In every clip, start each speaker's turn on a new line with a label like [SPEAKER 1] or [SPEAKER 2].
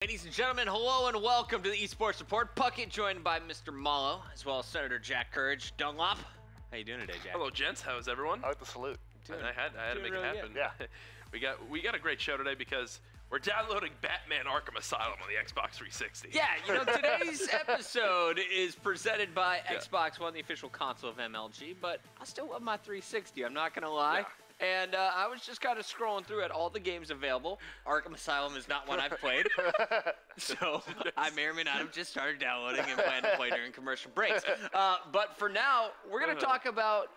[SPEAKER 1] Ladies and gentlemen, hello and welcome to the eSports Report. Puckett joined by Mr. Mallow, as well as Senator Jack Courage. Dunlop, how you doing today, Jack?
[SPEAKER 2] Hello, gents. How's everyone?
[SPEAKER 3] I like the salute.
[SPEAKER 2] I had to make it happen.
[SPEAKER 3] Yeah.
[SPEAKER 2] we got a great show today because we're downloading Batman Arkham Asylum on the Xbox 360.
[SPEAKER 1] Yeah, you know, today's episode is presented by Xbox One, the official console of MLG, but I still love my 360, I'm not going to lie.
[SPEAKER 2] Yeah.
[SPEAKER 1] And I was just kind of scrolling through at all the games available. Arkham Asylum is not one I've played. So I may or may not have just started downloading and plan to play during commercial breaks. But for now, we're going to talk about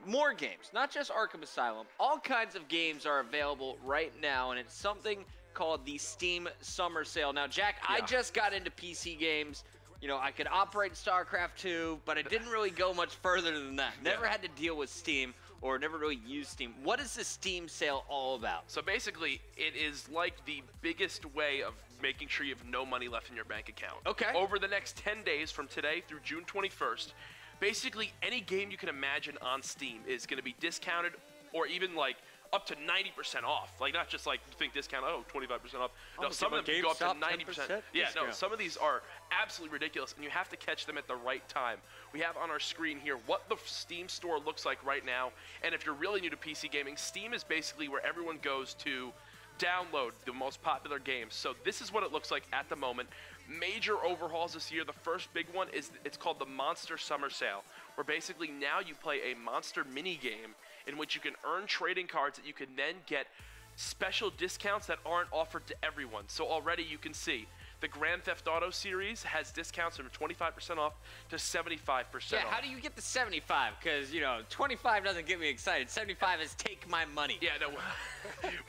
[SPEAKER 1] more games, not just Arkham Asylum. All kinds of games are available right now, and it's something called the Steam Summer Sale. Now, Jack, I just got into PC games. You know, I could operate StarCraft 2, but I didn't really go much further than that. Never had to deal with Steam or never really used Steam. What is the Steam sale all about?
[SPEAKER 2] So basically, it is like the biggest way of making sure you have no money left in your bank account.
[SPEAKER 1] Okay.
[SPEAKER 2] Over the next 10 days from today through June 21st, basically any game you can imagine on Steam is going to be discounted or even like up to 90% off. Like, not just like think discount, 25% off. No, some of them go up to 90%. Yeah, no, some of these are absolutely ridiculous, and you have to catch them at the right time. We have on our screen here what the Steam store looks like right now, and if you're really new to PC gaming, Steam is basically where everyone goes to download the most popular games. So this is what it looks like at the moment. Major overhauls this year. The first big one is it's called the Monster Summer Sale, where basically now you play a monster mini game in which you can earn trading cards that you can then get special discounts that aren't offered to everyone. So already you can see the Grand Theft Auto series has discounts from 25% off to 75% off.
[SPEAKER 1] Yeah, how do you get the 75? Because, you know, 25 doesn't get me excited. 75 is take my money.
[SPEAKER 2] Yeah, no.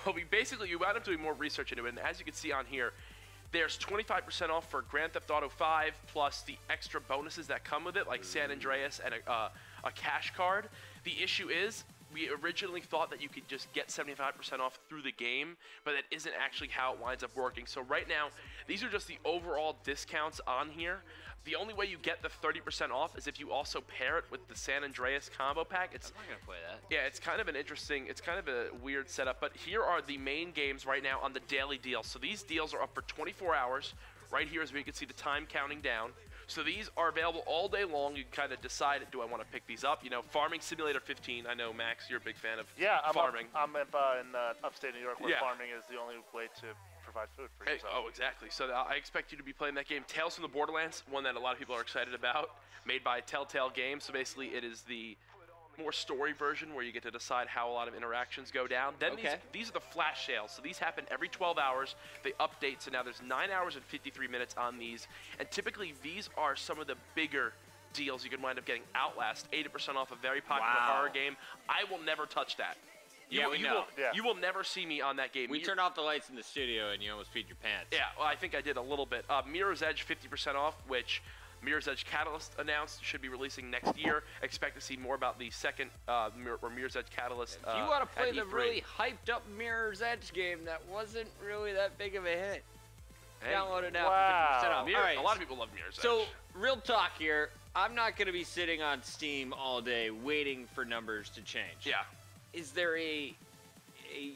[SPEAKER 2] Well, we wound up doing more research into it, and as you can see on here, there's 25% off for Grand Theft Auto 5 plus the extra bonuses that come with it, like San Andreas and a cash card. The issue is, we originally thought that you could just get 75% off through the game, but that isn't actually how it winds up working. So right now, these are just the overall discounts on here. The only way you get the 30% off is if you also pair it with the San Andreas combo pack.
[SPEAKER 1] I'm not going to play that.
[SPEAKER 2] Yeah, it's kind of it's kind of a weird setup, but here are the main games right now on the daily deal. So these deals are up for 24 hours. Right here is where you can see the time counting down. So these are available all day long. You can kind of decide, do I want to pick these up? You know, Farming Simulator 15. I know, Max, you're a big fan of farming.
[SPEAKER 3] I'm in upstate New York where farming is the only way to provide food for yourself.
[SPEAKER 2] Oh, exactly. So I expect you to be playing that game. Tales from the Borderlands, one that a lot of people are excited about, made by Telltale Games. So basically it is the more story version where you get to decide how a lot of interactions go down. Then these are the flash sales. So these happen every 12 hours. They update. So now there's 9 hours and 53 minutes on these. And typically these are some of the bigger deals. You can wind up getting Outlast, 80% off a very popular horror game. I will never touch that. You will never see me on that game.
[SPEAKER 1] We turned off the lights in the studio and you almost peed your pants.
[SPEAKER 2] Yeah, well, I think I did a little bit. Mirror's Edge, 50% off, which Mirror's Edge Catalyst announced should be releasing next year. Expect to see more about the second Mirror's Edge Catalyst.
[SPEAKER 1] If you want to play the really hyped up Mirror's Edge game that wasn't really that big of a hit, download it now for 50% off.
[SPEAKER 2] All right. A lot of people love Mirror's Edge.
[SPEAKER 1] So, real talk here. I'm not going to be sitting on Steam all day waiting for numbers to change.
[SPEAKER 2] Yeah.
[SPEAKER 1] Is there a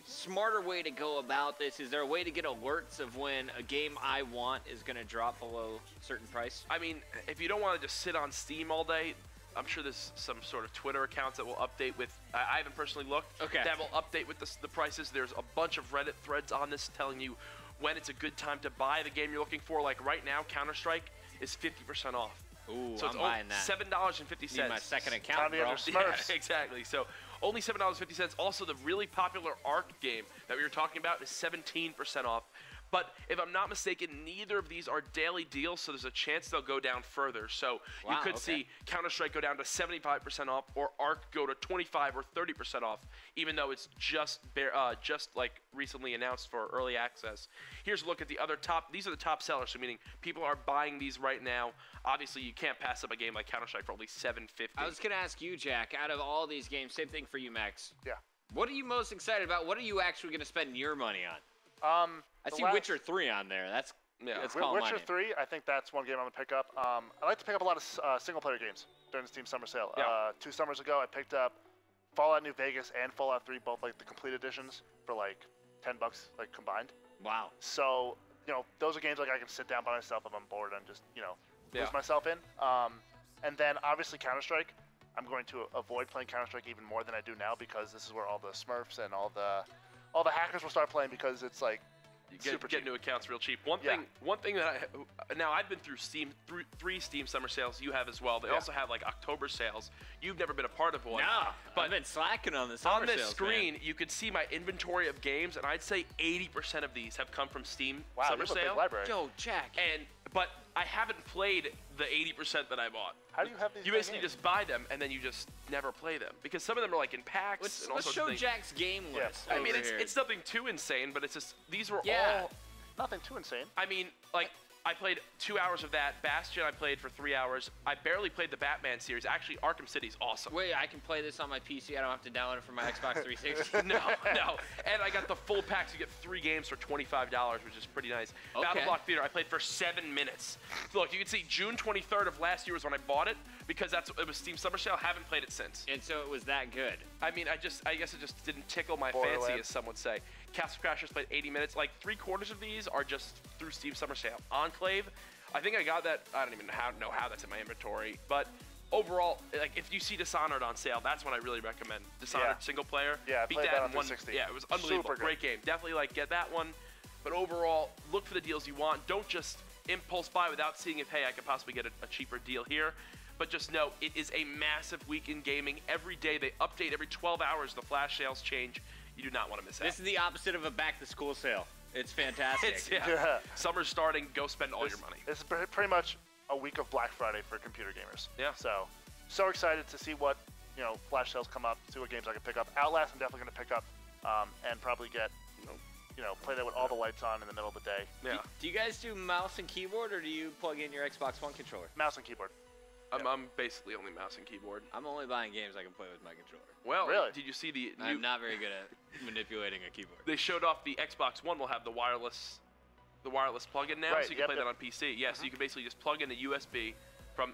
[SPEAKER 1] smarter way to go about this? Is there a way to get alerts of when a game I want is going to drop below a certain price?
[SPEAKER 2] I mean, if you don't want to just sit on Steam all day, I'm sure there's some sort of Twitter accounts that will update with, I haven't personally looked, that will update with the prices. There's a bunch of Reddit threads on this telling you when it's a good time to buy the game you're looking for. Like right now, Counter-Strike is 50% off.
[SPEAKER 1] Ooh,
[SPEAKER 2] so
[SPEAKER 1] I'm buying that.
[SPEAKER 2] $7.50.
[SPEAKER 1] Need my second account, bro.
[SPEAKER 2] Yeah, exactly. So only $7.50. Also, the really popular Ark game that we were talking about is 17% off. But if I'm not mistaken, neither of these are daily deals, so there's a chance they'll go down further. So you could see Counter-Strike go down to 75% off, or Ark go to 25 or 30% off, even though it's just like recently announced for early access. Here's a look at the other top. These are the top sellers, so meaning people are buying these right now. Obviously, you can't pass up a game like Counter-Strike for only $7.50.
[SPEAKER 1] I was going to ask you, Jack, out of all these games, same thing for you, Max.
[SPEAKER 3] Yeah.
[SPEAKER 1] What are you most excited about? What are you actually going to spend your money on? I see Witcher 3 on there. That's
[SPEAKER 3] Witcher 3, I think that's one game I'm going to pick up. I like to pick up a lot of single-player games during the Steam Summer Sale.
[SPEAKER 2] Yeah.
[SPEAKER 3] 2 summers ago, I picked up Fallout New Vegas and Fallout 3, both like the complete editions, for like $10 like combined.
[SPEAKER 1] Wow.
[SPEAKER 3] So those are games like I can sit down by myself if I'm bored and just,
[SPEAKER 2] Yeah.
[SPEAKER 3] lose myself in. And then obviously Counter-Strike. I'm going to avoid playing Counter-Strike even more than I do now because this is where all the Smurfs and all the hackers will start playing because it's like
[SPEAKER 2] You
[SPEAKER 3] super
[SPEAKER 2] get
[SPEAKER 3] cheap.
[SPEAKER 2] new accounts real cheap. One thing that now I've been through three Steam summer sales. You have as well. They also have like October sales. You've never been a part of one.
[SPEAKER 1] No,
[SPEAKER 2] but
[SPEAKER 1] I've been slacking on the summer
[SPEAKER 2] on this
[SPEAKER 1] sales,
[SPEAKER 2] screen,
[SPEAKER 1] man.
[SPEAKER 2] you can see my inventory of games, and I'd say 80% of these have come from Steam
[SPEAKER 3] Wow,
[SPEAKER 2] summer
[SPEAKER 3] you have a
[SPEAKER 2] sale.
[SPEAKER 3] big library.
[SPEAKER 1] Yo, Jack.
[SPEAKER 2] But I haven't played the 80% that I bought.
[SPEAKER 3] How do you have these?
[SPEAKER 2] You basically just buy them and then you just never play them because some of them are like in packs and all
[SPEAKER 1] Let's
[SPEAKER 2] sorts
[SPEAKER 1] show
[SPEAKER 2] of things.
[SPEAKER 1] Jack's game list.
[SPEAKER 2] I mean,
[SPEAKER 1] over here.
[SPEAKER 2] it's nothing too insane, but it's just these were
[SPEAKER 1] Yeah.
[SPEAKER 2] all.
[SPEAKER 3] Nothing too insane.
[SPEAKER 2] I mean, like I played 2 hours of that. Bastion I played for 3 hours. I barely played the Batman series. Actually, Arkham City's awesome.
[SPEAKER 1] Wait, I can play this on my PC. I don't have to download it from my Xbox 360.
[SPEAKER 2] No. And I got the full packs. You get 3 games for $25, which is pretty nice.
[SPEAKER 1] Okay.
[SPEAKER 2] Battle Block Theater, I played for 7 minutes. Look, you can see June 23rd of last year was when I bought it because it was Steam Summer Sale. Haven't played it since.
[SPEAKER 1] And so it was that good.
[SPEAKER 2] I mean, I guess it just didn't tickle my fancy,
[SPEAKER 3] Borderlands.
[SPEAKER 2] as some would say. Castle Crashers played 80 minutes. Like 3/4 of these are just through Steam Summer Sale. Enclave, I think I got that. I don't even know how that's in my inventory. But overall, like if you see Dishonored on sale, that's when I really recommend Dishonored single player.
[SPEAKER 3] Yeah, I
[SPEAKER 2] beat
[SPEAKER 3] played
[SPEAKER 2] that
[SPEAKER 3] that on
[SPEAKER 2] in one.
[SPEAKER 3] 360.
[SPEAKER 2] Yeah, it was unbelievable.
[SPEAKER 3] Super good.
[SPEAKER 2] Great game. Definitely get that one. But overall, look for the deals you want. Don't just impulse buy without seeing if I could possibly get a cheaper deal here. But just know it is a massive week in gaming. Every day they update. Every 12 hours the flash sales change. You do not want to miss out.
[SPEAKER 1] This is the opposite of a back-to-school sale. It's fantastic.
[SPEAKER 3] Yeah.
[SPEAKER 2] Summer's starting. Go spend all your money.
[SPEAKER 3] It's pretty much a week of Black Friday for computer gamers.
[SPEAKER 2] Yeah.
[SPEAKER 3] So excited to see what flash sales come up. See what games I can pick up. Outlast, I'm definitely going to pick up, and probably get play that with all the lights on in the middle of the day.
[SPEAKER 2] Yeah.
[SPEAKER 1] Do you guys do mouse and keyboard, or do you plug in your Xbox One controller?
[SPEAKER 3] Mouse and keyboard.
[SPEAKER 2] I'm basically only mouse and keyboard.
[SPEAKER 1] I'm only buying games I can play with my controller.
[SPEAKER 2] Well,
[SPEAKER 3] Really?
[SPEAKER 2] did you see the new?
[SPEAKER 1] I'm not very good at manipulating a keyboard.
[SPEAKER 2] They showed off the Xbox One will have the wireless plug-in now,
[SPEAKER 3] Right,
[SPEAKER 2] so you can
[SPEAKER 3] yep,
[SPEAKER 2] play that
[SPEAKER 3] yep.
[SPEAKER 2] on PC. Yeah, so you can basically just plug in a USB from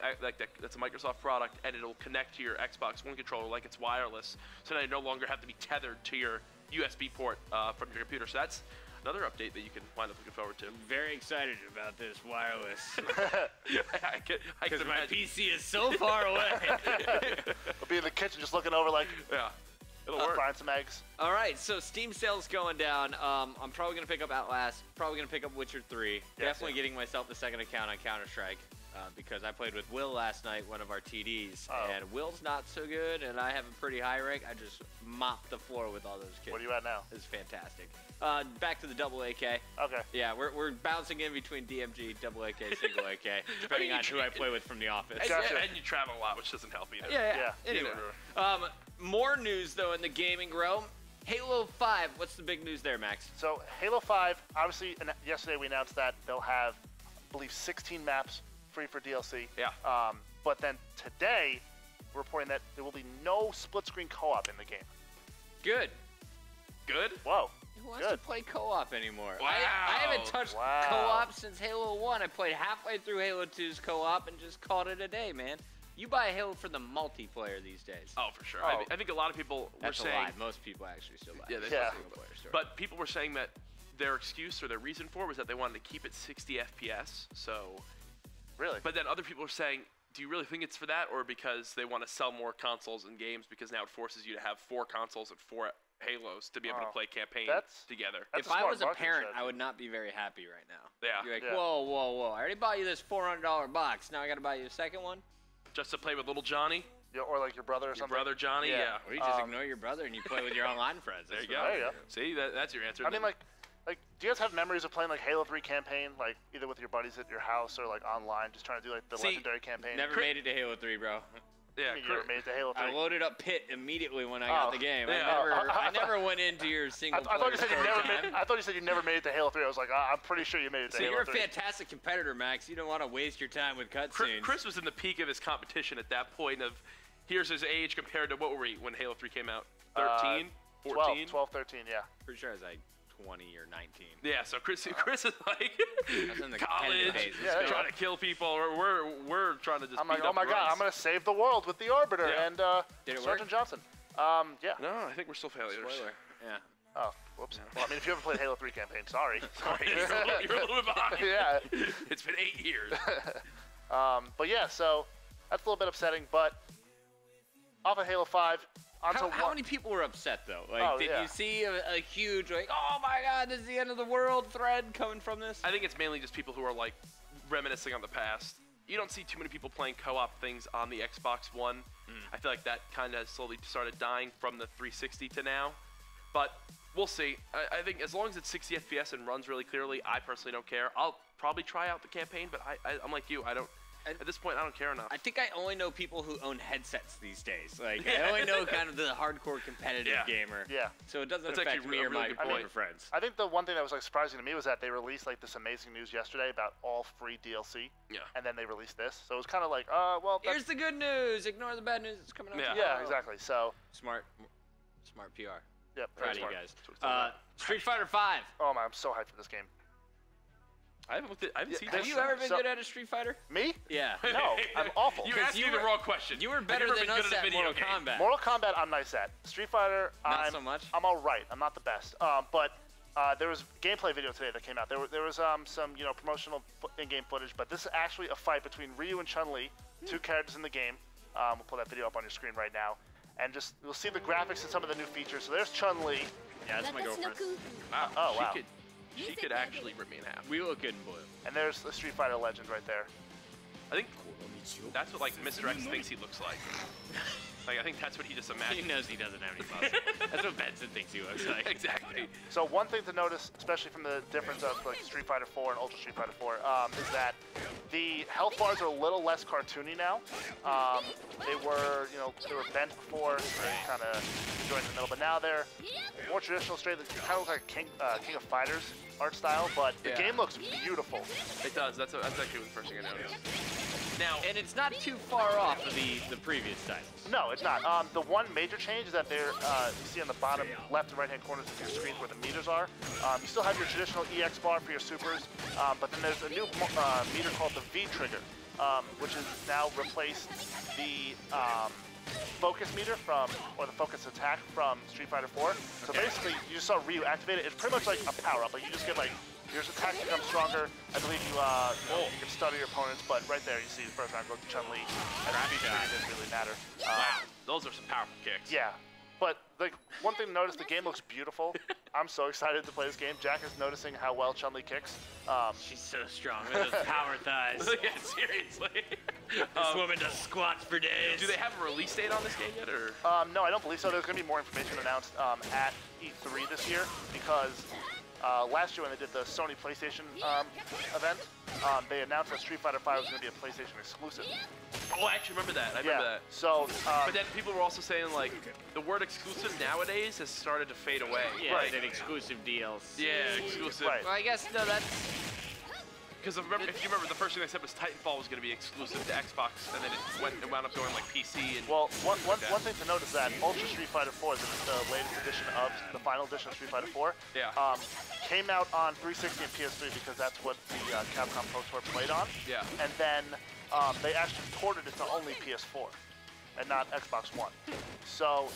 [SPEAKER 2] that's a Microsoft product, and it'll connect to your Xbox One controller like it's wireless. So now you no longer have to be tethered to your USB port from your computer. So that's another update that you can wind up looking forward to.
[SPEAKER 1] Very excited about this wireless.
[SPEAKER 2] I can
[SPEAKER 1] Because my
[SPEAKER 2] imagine.
[SPEAKER 1] PC is so far away.
[SPEAKER 3] I'll be in the kitchen just looking over like
[SPEAKER 2] Yeah, it'll work.
[SPEAKER 3] frying some eggs.
[SPEAKER 1] All right, so Steam sales going down. I'm probably going to pick up Outlast. Probably going to pick up Witcher 3. Definitely getting myself the second account on Counter-Strike. Because I played with Will last night, one of our TDs, and Will's not so good, and I have a pretty high rank. I just mopped the floor with all those kids.
[SPEAKER 3] What are you at now?
[SPEAKER 1] It's fantastic. Back to the double AK.
[SPEAKER 3] Okay.
[SPEAKER 1] Yeah, we're bouncing in between DMG, double AK, single AK, depending on who I play with from the office.
[SPEAKER 2] And,
[SPEAKER 3] Gotcha.
[SPEAKER 2] and you travel a lot, which doesn't help either.
[SPEAKER 1] Yeah.
[SPEAKER 3] Yeah.
[SPEAKER 1] Anyway,
[SPEAKER 2] Either.
[SPEAKER 1] more news though in the gaming realm. Halo 5. What's the big news there, Max?
[SPEAKER 3] So Halo 5, obviously, yesterday we announced that they'll have, I believe, 16 maps free for DLC.
[SPEAKER 2] Yeah.
[SPEAKER 3] But then today, we're reporting that there will be no split-screen co-op in the game.
[SPEAKER 1] Good.
[SPEAKER 2] Good.
[SPEAKER 3] Whoa.
[SPEAKER 1] Who wants to
[SPEAKER 3] Good.
[SPEAKER 1] play co-op anymore?
[SPEAKER 2] Wow.
[SPEAKER 1] I haven't touched
[SPEAKER 3] Wow.
[SPEAKER 1] co-op since Halo 1. I played halfway through Halo 2's co-op and just called it a day, man. You buy Halo for the multiplayer these days.
[SPEAKER 2] Oh, for sure.
[SPEAKER 3] Oh.
[SPEAKER 2] I think a lot of people were
[SPEAKER 1] That's a
[SPEAKER 2] saying.
[SPEAKER 1] lie. Most people actually still buy
[SPEAKER 2] Yeah,
[SPEAKER 1] it.
[SPEAKER 2] they
[SPEAKER 1] for the
[SPEAKER 3] Yeah.
[SPEAKER 1] single-player story.
[SPEAKER 2] But people were saying that their excuse or their reason for it was that they wanted to keep it 60 FPS. So,
[SPEAKER 3] Really?
[SPEAKER 2] but then other people were saying, do you really think it's for that, or because they want to sell more consoles and games? Because now it forces you to have 4 consoles and 4 Halos to be able to play campaign together.
[SPEAKER 3] That's
[SPEAKER 1] If
[SPEAKER 3] a
[SPEAKER 1] I
[SPEAKER 3] smart
[SPEAKER 1] was a
[SPEAKER 3] marketing
[SPEAKER 1] parent,
[SPEAKER 3] strategy.
[SPEAKER 1] I would not be very happy right now.
[SPEAKER 2] Yeah.
[SPEAKER 1] You're like,
[SPEAKER 3] Yeah.
[SPEAKER 1] whoa. I already bought you this $400 box. Now I got to buy you a second one?
[SPEAKER 2] Just to play with little Johnny,
[SPEAKER 3] Yeah, or like your brother or
[SPEAKER 2] your
[SPEAKER 3] something.
[SPEAKER 2] brother Johnny.
[SPEAKER 3] Yeah.
[SPEAKER 2] Yeah.
[SPEAKER 1] Or you just ignore your brother and you play with your online friends.
[SPEAKER 2] There
[SPEAKER 1] That's
[SPEAKER 2] you
[SPEAKER 1] what
[SPEAKER 2] go.
[SPEAKER 1] I
[SPEAKER 3] There you
[SPEAKER 1] do.
[SPEAKER 2] See, that's your answer.
[SPEAKER 3] I mean, like, do you guys have memories of playing like Halo 3 campaign, like either with your buddies at your house or like online, just trying to do like the
[SPEAKER 2] See,
[SPEAKER 3] legendary campaign?
[SPEAKER 1] Never made it to Halo 3, bro.
[SPEAKER 2] yeah,
[SPEAKER 3] I mean, you never made it to Halo 3.
[SPEAKER 1] I loaded up Pit immediately when I got the game.
[SPEAKER 2] yeah.
[SPEAKER 1] I never went into your single
[SPEAKER 3] I thought you
[SPEAKER 1] player
[SPEAKER 3] said you
[SPEAKER 1] story
[SPEAKER 3] never
[SPEAKER 1] time.
[SPEAKER 3] I thought you said you never made it to Halo 3. I was like, I'm pretty sure you made it to
[SPEAKER 1] So
[SPEAKER 3] Halo
[SPEAKER 1] you're a
[SPEAKER 3] 3.
[SPEAKER 1] fantastic competitor, Max. You don't want to waste your time with cutscenes.
[SPEAKER 2] Chris was in the peak of his competition at that point of, here's his age compared to what were we when Halo 3 came out? 13? 14?
[SPEAKER 3] 12, 13, yeah.
[SPEAKER 1] Pretty sure I was like 20 or 19.
[SPEAKER 2] Yeah, so Chris is like
[SPEAKER 1] That's in the
[SPEAKER 2] college,
[SPEAKER 1] competitive phase.
[SPEAKER 3] Yeah,
[SPEAKER 2] trying to kill people. Or we're trying to just
[SPEAKER 3] I'm like,
[SPEAKER 2] beat
[SPEAKER 3] oh
[SPEAKER 2] up
[SPEAKER 3] my god,
[SPEAKER 2] runs.
[SPEAKER 3] I'm gonna save the world with the Arbiter
[SPEAKER 2] Yeah.
[SPEAKER 3] and
[SPEAKER 1] Did it
[SPEAKER 3] Sergeant
[SPEAKER 1] work?
[SPEAKER 3] Johnson. Yeah.
[SPEAKER 2] No, I think we're still failures.
[SPEAKER 1] Spoiler. Yeah.
[SPEAKER 3] Oh, Whoops. Well, I mean, if you ever played Halo 3 campaign, sorry.
[SPEAKER 2] Sorry, you're a little bit behind.
[SPEAKER 3] Yeah.
[SPEAKER 2] It's been 8 years.
[SPEAKER 3] But yeah, so that's a little bit upsetting. But off of Halo 5, onto
[SPEAKER 1] How many people were upset though? Like, did
[SPEAKER 3] yeah.
[SPEAKER 1] you see a huge like, oh my God, this is the end of the world thread coming from this?
[SPEAKER 2] I think it's mainly just people who are like reminiscing on the past. You don't see too many people playing co-op things on the Xbox One. I feel like that kind of slowly started dying from the 360 to now. But we'll see. I think as long as it's 60 FPS and runs really clearly, I personally don't care. I'll probably try out the campaign, but I'm like you. At this point, I don't care enough.
[SPEAKER 1] I think I only know people who own headsets these days. Like, I only know kind of the hardcore competitive gamer.
[SPEAKER 3] Yeah.
[SPEAKER 1] So it doesn't
[SPEAKER 2] That's
[SPEAKER 1] affect
[SPEAKER 2] actually
[SPEAKER 1] me
[SPEAKER 2] a
[SPEAKER 1] or
[SPEAKER 2] really
[SPEAKER 1] my
[SPEAKER 2] good point.
[SPEAKER 1] older friends.
[SPEAKER 3] I think the one thing that was like surprising to me was that they released like this amazing news yesterday about all free DLC.
[SPEAKER 2] Yeah.
[SPEAKER 3] And then they released this, so it was kind of like, well.
[SPEAKER 1] Here's the good news. Ignore the bad news. It's coming out.
[SPEAKER 2] Yeah.
[SPEAKER 3] Yeah,
[SPEAKER 1] tomorrow.
[SPEAKER 3] exactly. So.
[SPEAKER 1] Smart PR.
[SPEAKER 3] Yep.
[SPEAKER 1] Proud of you
[SPEAKER 3] smart.
[SPEAKER 1] guys. Street Fighter 5.
[SPEAKER 3] Oh man, I'm so hyped for this game.
[SPEAKER 2] I haven't seen
[SPEAKER 1] Have
[SPEAKER 2] this.
[SPEAKER 1] you ever been good at a Street Fighter?
[SPEAKER 3] Me?
[SPEAKER 1] Yeah.
[SPEAKER 3] No, I'm awful.
[SPEAKER 2] You asked me the wrong question.
[SPEAKER 1] You were
[SPEAKER 2] I've
[SPEAKER 1] better
[SPEAKER 2] never
[SPEAKER 1] than
[SPEAKER 2] been good
[SPEAKER 1] us
[SPEAKER 2] at a
[SPEAKER 1] at
[SPEAKER 2] video
[SPEAKER 1] Mortal
[SPEAKER 2] game.
[SPEAKER 1] Kombat.
[SPEAKER 3] Mortal Kombat, I'm nice at. Street Fighter,
[SPEAKER 1] Not so much?
[SPEAKER 3] I'm all right. I'm not the best. But there was gameplay video today that came out. There was some promotional in-game footage, but this is actually a fight between Ryu and Chun-Li, two characters in the game. We'll pull that video up on your screen right now, and just you'll see the graphics and some of the new features. So there's Chun-Li.
[SPEAKER 1] Yeah, that's my girlfriend.
[SPEAKER 2] Wow.
[SPEAKER 3] Oh, wow.
[SPEAKER 2] She could actually rip me in half.
[SPEAKER 1] We look good in blue.
[SPEAKER 3] And there's the Street Fighter legend right there.
[SPEAKER 2] I think that's what like Mr. X thinks he looks like. Like I think that's what he just
[SPEAKER 1] He
[SPEAKER 2] imagined.
[SPEAKER 1] knows he doesn't have any muscle. That's what Benson thinks he looks like.
[SPEAKER 2] Exactly.
[SPEAKER 3] So one thing to notice, especially from the difference of like Street Fighter 4 and Ultra Street Fighter 4, is that the health bars are a little less cartoony now. They were, they were bent before, kind of joined in the middle, but now they're more traditional, straight. They kind of look like King of Fighters art style, but the game looks beautiful.
[SPEAKER 2] It does. That's actually the first thing I noticed. Now,
[SPEAKER 1] And it's not too far off of the previous titles.
[SPEAKER 3] No, it's not. The one major change is that you see on the bottom left and right-hand corners of your screens where the meters are. You still have your traditional EX bar for your supers, but then there's a new meter called the V trigger, which has now replaced the focus meter or the focus attack from Street Fighter 4. So basically, you just saw Ryu activate it. It's pretty much like a power-up. Like you just get like your attack becomes stronger. I believe you can stutter your opponents, but right there you see the first round go to Chun-Li. And the V trigger didn't really matter.
[SPEAKER 2] wow, those are some powerful kicks.
[SPEAKER 3] Yeah, but like one thing to notice, the game looks beautiful. I'm so excited to play this game. Jack is noticing how well Chun-Li kicks.
[SPEAKER 1] She's so strong with those power thighs.
[SPEAKER 2] Yeah, seriously.
[SPEAKER 1] This woman does squats for days.
[SPEAKER 2] Do they have a release date on this game yet, or?
[SPEAKER 3] No, I don't believe so. There's going to be more information announced at E3 this year because last year when they did the Sony PlayStation event, they announced that Street Fighter 5 was going to be a PlayStation exclusive.
[SPEAKER 2] Oh, I actually remember that. I remember that.
[SPEAKER 3] So,
[SPEAKER 2] But then people were also saying like the word exclusive nowadays has started to fade away.
[SPEAKER 1] Yeah,
[SPEAKER 2] Right.
[SPEAKER 1] an exclusive DLC.
[SPEAKER 2] Yeah, exclusive.
[SPEAKER 3] Right.
[SPEAKER 1] Well, I guess no, that's
[SPEAKER 2] Because if you remember, the first thing they said was Titanfall was going to be exclusive to Xbox, and then it wound up going like PC and.
[SPEAKER 3] well, one thing to note is that Ultra Street Fighter 4, the latest edition of the final edition of Street Fighter 4,
[SPEAKER 2] Yeah.
[SPEAKER 3] came out on 360 and PS3 because that's what the Capcom Pro Tour played on.
[SPEAKER 2] Yeah.
[SPEAKER 3] And then they actually ported it to only PS4 and not Xbox One. So,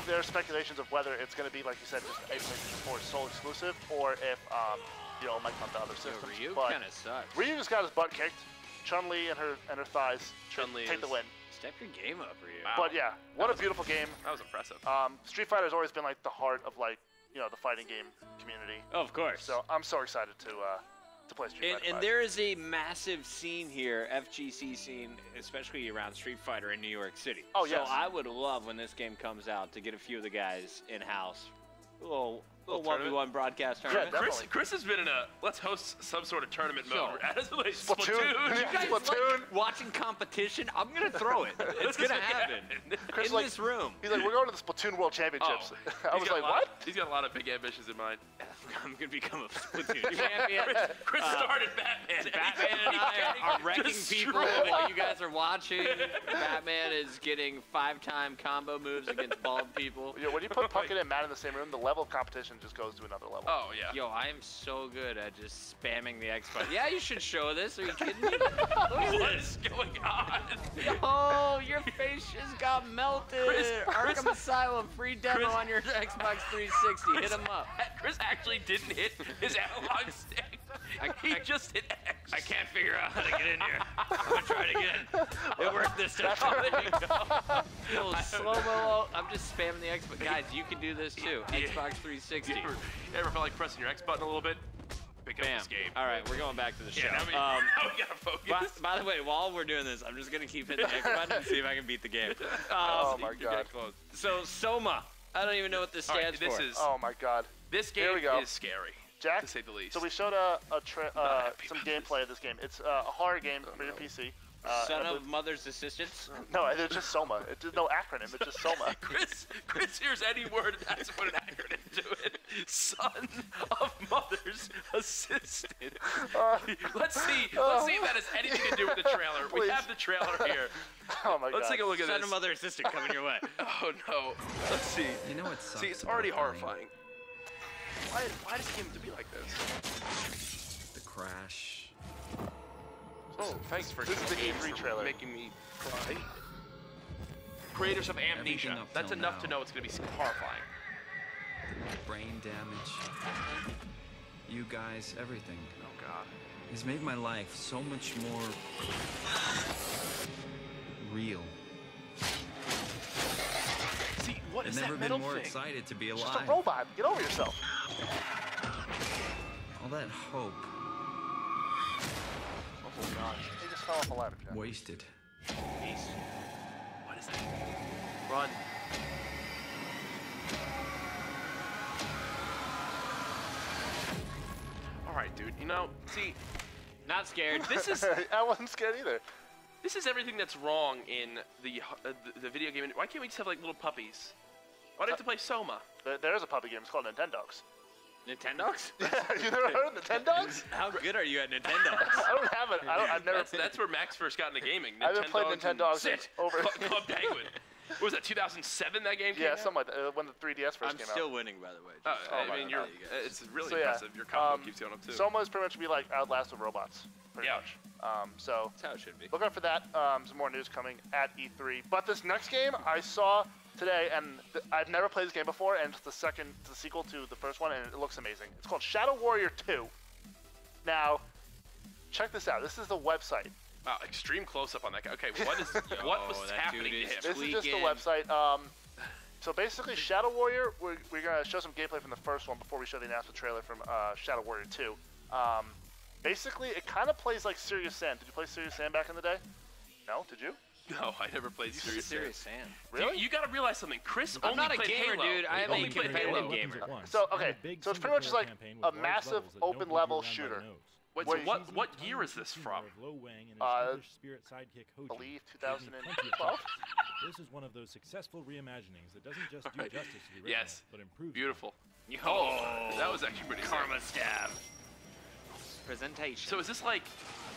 [SPEAKER 3] there are speculations of whether it's going to be, like you said, just a PlayStation 4 sole exclusive, or if, it might come to other systems.
[SPEAKER 1] Ryu
[SPEAKER 3] But
[SPEAKER 1] kind of sucks.
[SPEAKER 3] Ryu just got his butt kicked. Chun-Li and her thighs
[SPEAKER 2] Chun-Li
[SPEAKER 3] take the
[SPEAKER 2] is-
[SPEAKER 3] win.
[SPEAKER 1] Step your game up, Ryu.
[SPEAKER 2] Wow.
[SPEAKER 3] But yeah, what a beautiful game.
[SPEAKER 2] That was impressive.
[SPEAKER 3] Street Fighter has always been like the heart of the fighting game community.
[SPEAKER 1] Oh, of course.
[SPEAKER 3] So I'm so excited to play Street Fighter 5.
[SPEAKER 1] And there is a massive scene here, FGC scene, especially around Street Fighter in New York City.
[SPEAKER 3] Oh, yes.
[SPEAKER 1] So I would love when this game comes out to get a few of the guys in-house. A little
[SPEAKER 2] tournament?
[SPEAKER 1] 1v1 broadcast tournament.
[SPEAKER 3] definitely.
[SPEAKER 2] Chris has been in a let's host some sort of tournament
[SPEAKER 1] Yo.
[SPEAKER 2] mode. As like
[SPEAKER 3] Splatoon.
[SPEAKER 2] Splatoon.
[SPEAKER 3] You
[SPEAKER 1] guys
[SPEAKER 3] Splatoon.
[SPEAKER 1] like watching competition? I'm going to throw it. It's going to happen.
[SPEAKER 3] Chris,
[SPEAKER 1] in
[SPEAKER 3] like-
[SPEAKER 1] this room.
[SPEAKER 3] He's like, we're going to the Splatoon World Championships. I was like, what?
[SPEAKER 2] He's got a lot of big ambitions in mind.
[SPEAKER 1] I'm going to become a Splatoon champion.
[SPEAKER 2] Chris started Batman.
[SPEAKER 1] Batman and I are wrecking people while you guys are watching. Batman is getting 5-time combo moves against bald people.
[SPEAKER 3] Yeah, when you put Puckett and Matt in the same room, the level of competition just goes to another level.
[SPEAKER 2] Oh, yeah.
[SPEAKER 1] Yo, I am so good at just spamming the X button. Yeah, you should show this. Are you kidding me? Look at
[SPEAKER 2] What
[SPEAKER 1] this.
[SPEAKER 2] is going on?
[SPEAKER 1] Oh, your face just got melted. Arkham Asylum, free demo on your Xbox 360. Hit him up.
[SPEAKER 2] Chris actually didn't hit his analog stick. He just hit X.
[SPEAKER 1] I can't figure out how to get in here. I'm gonna try it again. It worked this time.
[SPEAKER 2] There you go.
[SPEAKER 1] Little slow-mo. I'm just spamming the X button. Guys, you can do this too. Xbox 360.
[SPEAKER 2] You ever feel like pressing your X button a little bit? Pick up
[SPEAKER 1] Bam.
[SPEAKER 2] this game.
[SPEAKER 1] All right, we're going back to the show.
[SPEAKER 2] Yeah, now we gotta focus.
[SPEAKER 1] By the way, while we're doing this, I'm just gonna keep hitting the X button and see if I can beat the game.
[SPEAKER 3] Oh my
[SPEAKER 2] You're
[SPEAKER 3] God.
[SPEAKER 2] getting close.
[SPEAKER 1] So Soma, I don't even know what this
[SPEAKER 2] All
[SPEAKER 1] stands
[SPEAKER 2] right,
[SPEAKER 1] for.
[SPEAKER 3] Oh my God.
[SPEAKER 2] This
[SPEAKER 3] Here
[SPEAKER 2] game
[SPEAKER 3] we go.
[SPEAKER 2] is scary,
[SPEAKER 3] Jack,
[SPEAKER 2] to say the least.
[SPEAKER 3] so we showed some gameplay of this game. It's a horror game for your PC.
[SPEAKER 1] Son
[SPEAKER 3] and I
[SPEAKER 1] of Mother's Assistants.
[SPEAKER 3] No, it's just Soma. It's just no acronym. It's just Soma.
[SPEAKER 2] Chris hears any word and has to put an acronym to it. Son of Mother's Assistant. Let's see if that has anything to do with the trailer. We
[SPEAKER 3] Please.
[SPEAKER 2] have the trailer here.
[SPEAKER 3] Oh my
[SPEAKER 2] Let's
[SPEAKER 3] God.
[SPEAKER 2] take a look at
[SPEAKER 1] Son
[SPEAKER 2] this.
[SPEAKER 1] of Mother Assistant coming your way.
[SPEAKER 2] Oh no. Let's see.
[SPEAKER 4] You know what sucks?
[SPEAKER 2] See, it's already
[SPEAKER 4] about playing?
[SPEAKER 2] horrifying. Why does it game have to be like this?
[SPEAKER 4] The crash.
[SPEAKER 2] Oh, thanks for
[SPEAKER 3] This is the E3 trailer.
[SPEAKER 2] making me cry. Creators of Amnesia.
[SPEAKER 4] Everything up
[SPEAKER 2] That's
[SPEAKER 4] till
[SPEAKER 2] enough to
[SPEAKER 4] now.
[SPEAKER 2] know it's going to be horrifying.
[SPEAKER 4] Brain damage. You guys, everything.
[SPEAKER 2] Oh God.
[SPEAKER 4] Has made my life so much more real.
[SPEAKER 2] See, what
[SPEAKER 4] I've
[SPEAKER 2] is
[SPEAKER 4] never
[SPEAKER 2] that
[SPEAKER 4] been
[SPEAKER 2] metal
[SPEAKER 4] more
[SPEAKER 2] thing?
[SPEAKER 4] excited to be
[SPEAKER 3] It's
[SPEAKER 4] alive.
[SPEAKER 3] just a robot. Get over yourself.
[SPEAKER 4] All that hope
[SPEAKER 3] Oh God. He just fell off a ladder, Jack.
[SPEAKER 4] wasted.
[SPEAKER 2] What is that? Run. All right, dude. You know, see,
[SPEAKER 1] Not scared.
[SPEAKER 2] this is
[SPEAKER 3] I wasn't scared either.
[SPEAKER 2] this is everything that's wrong in the video game. Why can't we just have like little puppies? Why do I have to play Soma?
[SPEAKER 3] There is a puppy game. It's called Nintendogs.
[SPEAKER 1] Nintendogs?
[SPEAKER 3] You never heard of Nintendogs?
[SPEAKER 1] How good are you at Nintendogs?
[SPEAKER 3] I don't have it. I've never.
[SPEAKER 2] That's where Max first got into gaming.
[SPEAKER 3] I haven't played Nintendogs
[SPEAKER 2] and
[SPEAKER 3] over.
[SPEAKER 2] Club Penguin. What was that? 2007 that game came
[SPEAKER 3] Yeah,
[SPEAKER 2] out?
[SPEAKER 3] something like that. When the 3DS first
[SPEAKER 1] I'm
[SPEAKER 3] came
[SPEAKER 1] still
[SPEAKER 3] out.
[SPEAKER 1] winning, by the way.
[SPEAKER 2] Oh,
[SPEAKER 1] Just-
[SPEAKER 2] I mean,
[SPEAKER 3] God.
[SPEAKER 2] it's really
[SPEAKER 3] So, yeah,
[SPEAKER 2] impressive. Your combo keeps going up too.
[SPEAKER 3] Soma is pretty much be like Outlast with robots. Pretty
[SPEAKER 2] Yeah.
[SPEAKER 3] much. So
[SPEAKER 1] That's how it should be.
[SPEAKER 3] look out for that. Some more news coming at E3. But this next game I saw today, and I've never played this game before, and it's the sequel to the first one, and it looks amazing. It's called Shadow Warrior 2. Now, check this out. This is the website.
[SPEAKER 2] Wow, extreme close-up on that guy. Okay, what was
[SPEAKER 1] that
[SPEAKER 2] happening to
[SPEAKER 1] dude is
[SPEAKER 2] him?
[SPEAKER 3] This is just the
[SPEAKER 1] Tweaking.
[SPEAKER 3] website. So basically, Shadow Warrior, we're going to show some gameplay from the first one before we show the announcement trailer from Shadow Warrior 2. Basically, it kind of plays like Serious Sam. Did you play Serious Sam back in the day? No? Did you?
[SPEAKER 2] No, I never played Serious Sam.
[SPEAKER 1] Sam.
[SPEAKER 3] Really?
[SPEAKER 2] You got to realize something. Chris
[SPEAKER 1] I'm
[SPEAKER 2] only
[SPEAKER 1] not a
[SPEAKER 2] played
[SPEAKER 1] gamer,
[SPEAKER 2] Halo.
[SPEAKER 1] dude. I am
[SPEAKER 2] only
[SPEAKER 1] a
[SPEAKER 2] played
[SPEAKER 1] competitive
[SPEAKER 2] Halo.
[SPEAKER 1] gamer.
[SPEAKER 3] So, okay, so it's pretty much just like a massive open-level shooter.
[SPEAKER 2] Wait,
[SPEAKER 3] Wait,
[SPEAKER 2] so what year is this from?
[SPEAKER 3] Believe 2012?
[SPEAKER 5] This is one of those successful reimaginings that doesn't just do
[SPEAKER 2] Right.
[SPEAKER 5] justice to the original,
[SPEAKER 2] Yes.
[SPEAKER 5] but improves it.
[SPEAKER 2] Beautiful.
[SPEAKER 1] Yo,
[SPEAKER 2] Oh, that was actually pretty sick.
[SPEAKER 1] karma stab. Presentation.
[SPEAKER 2] So is this like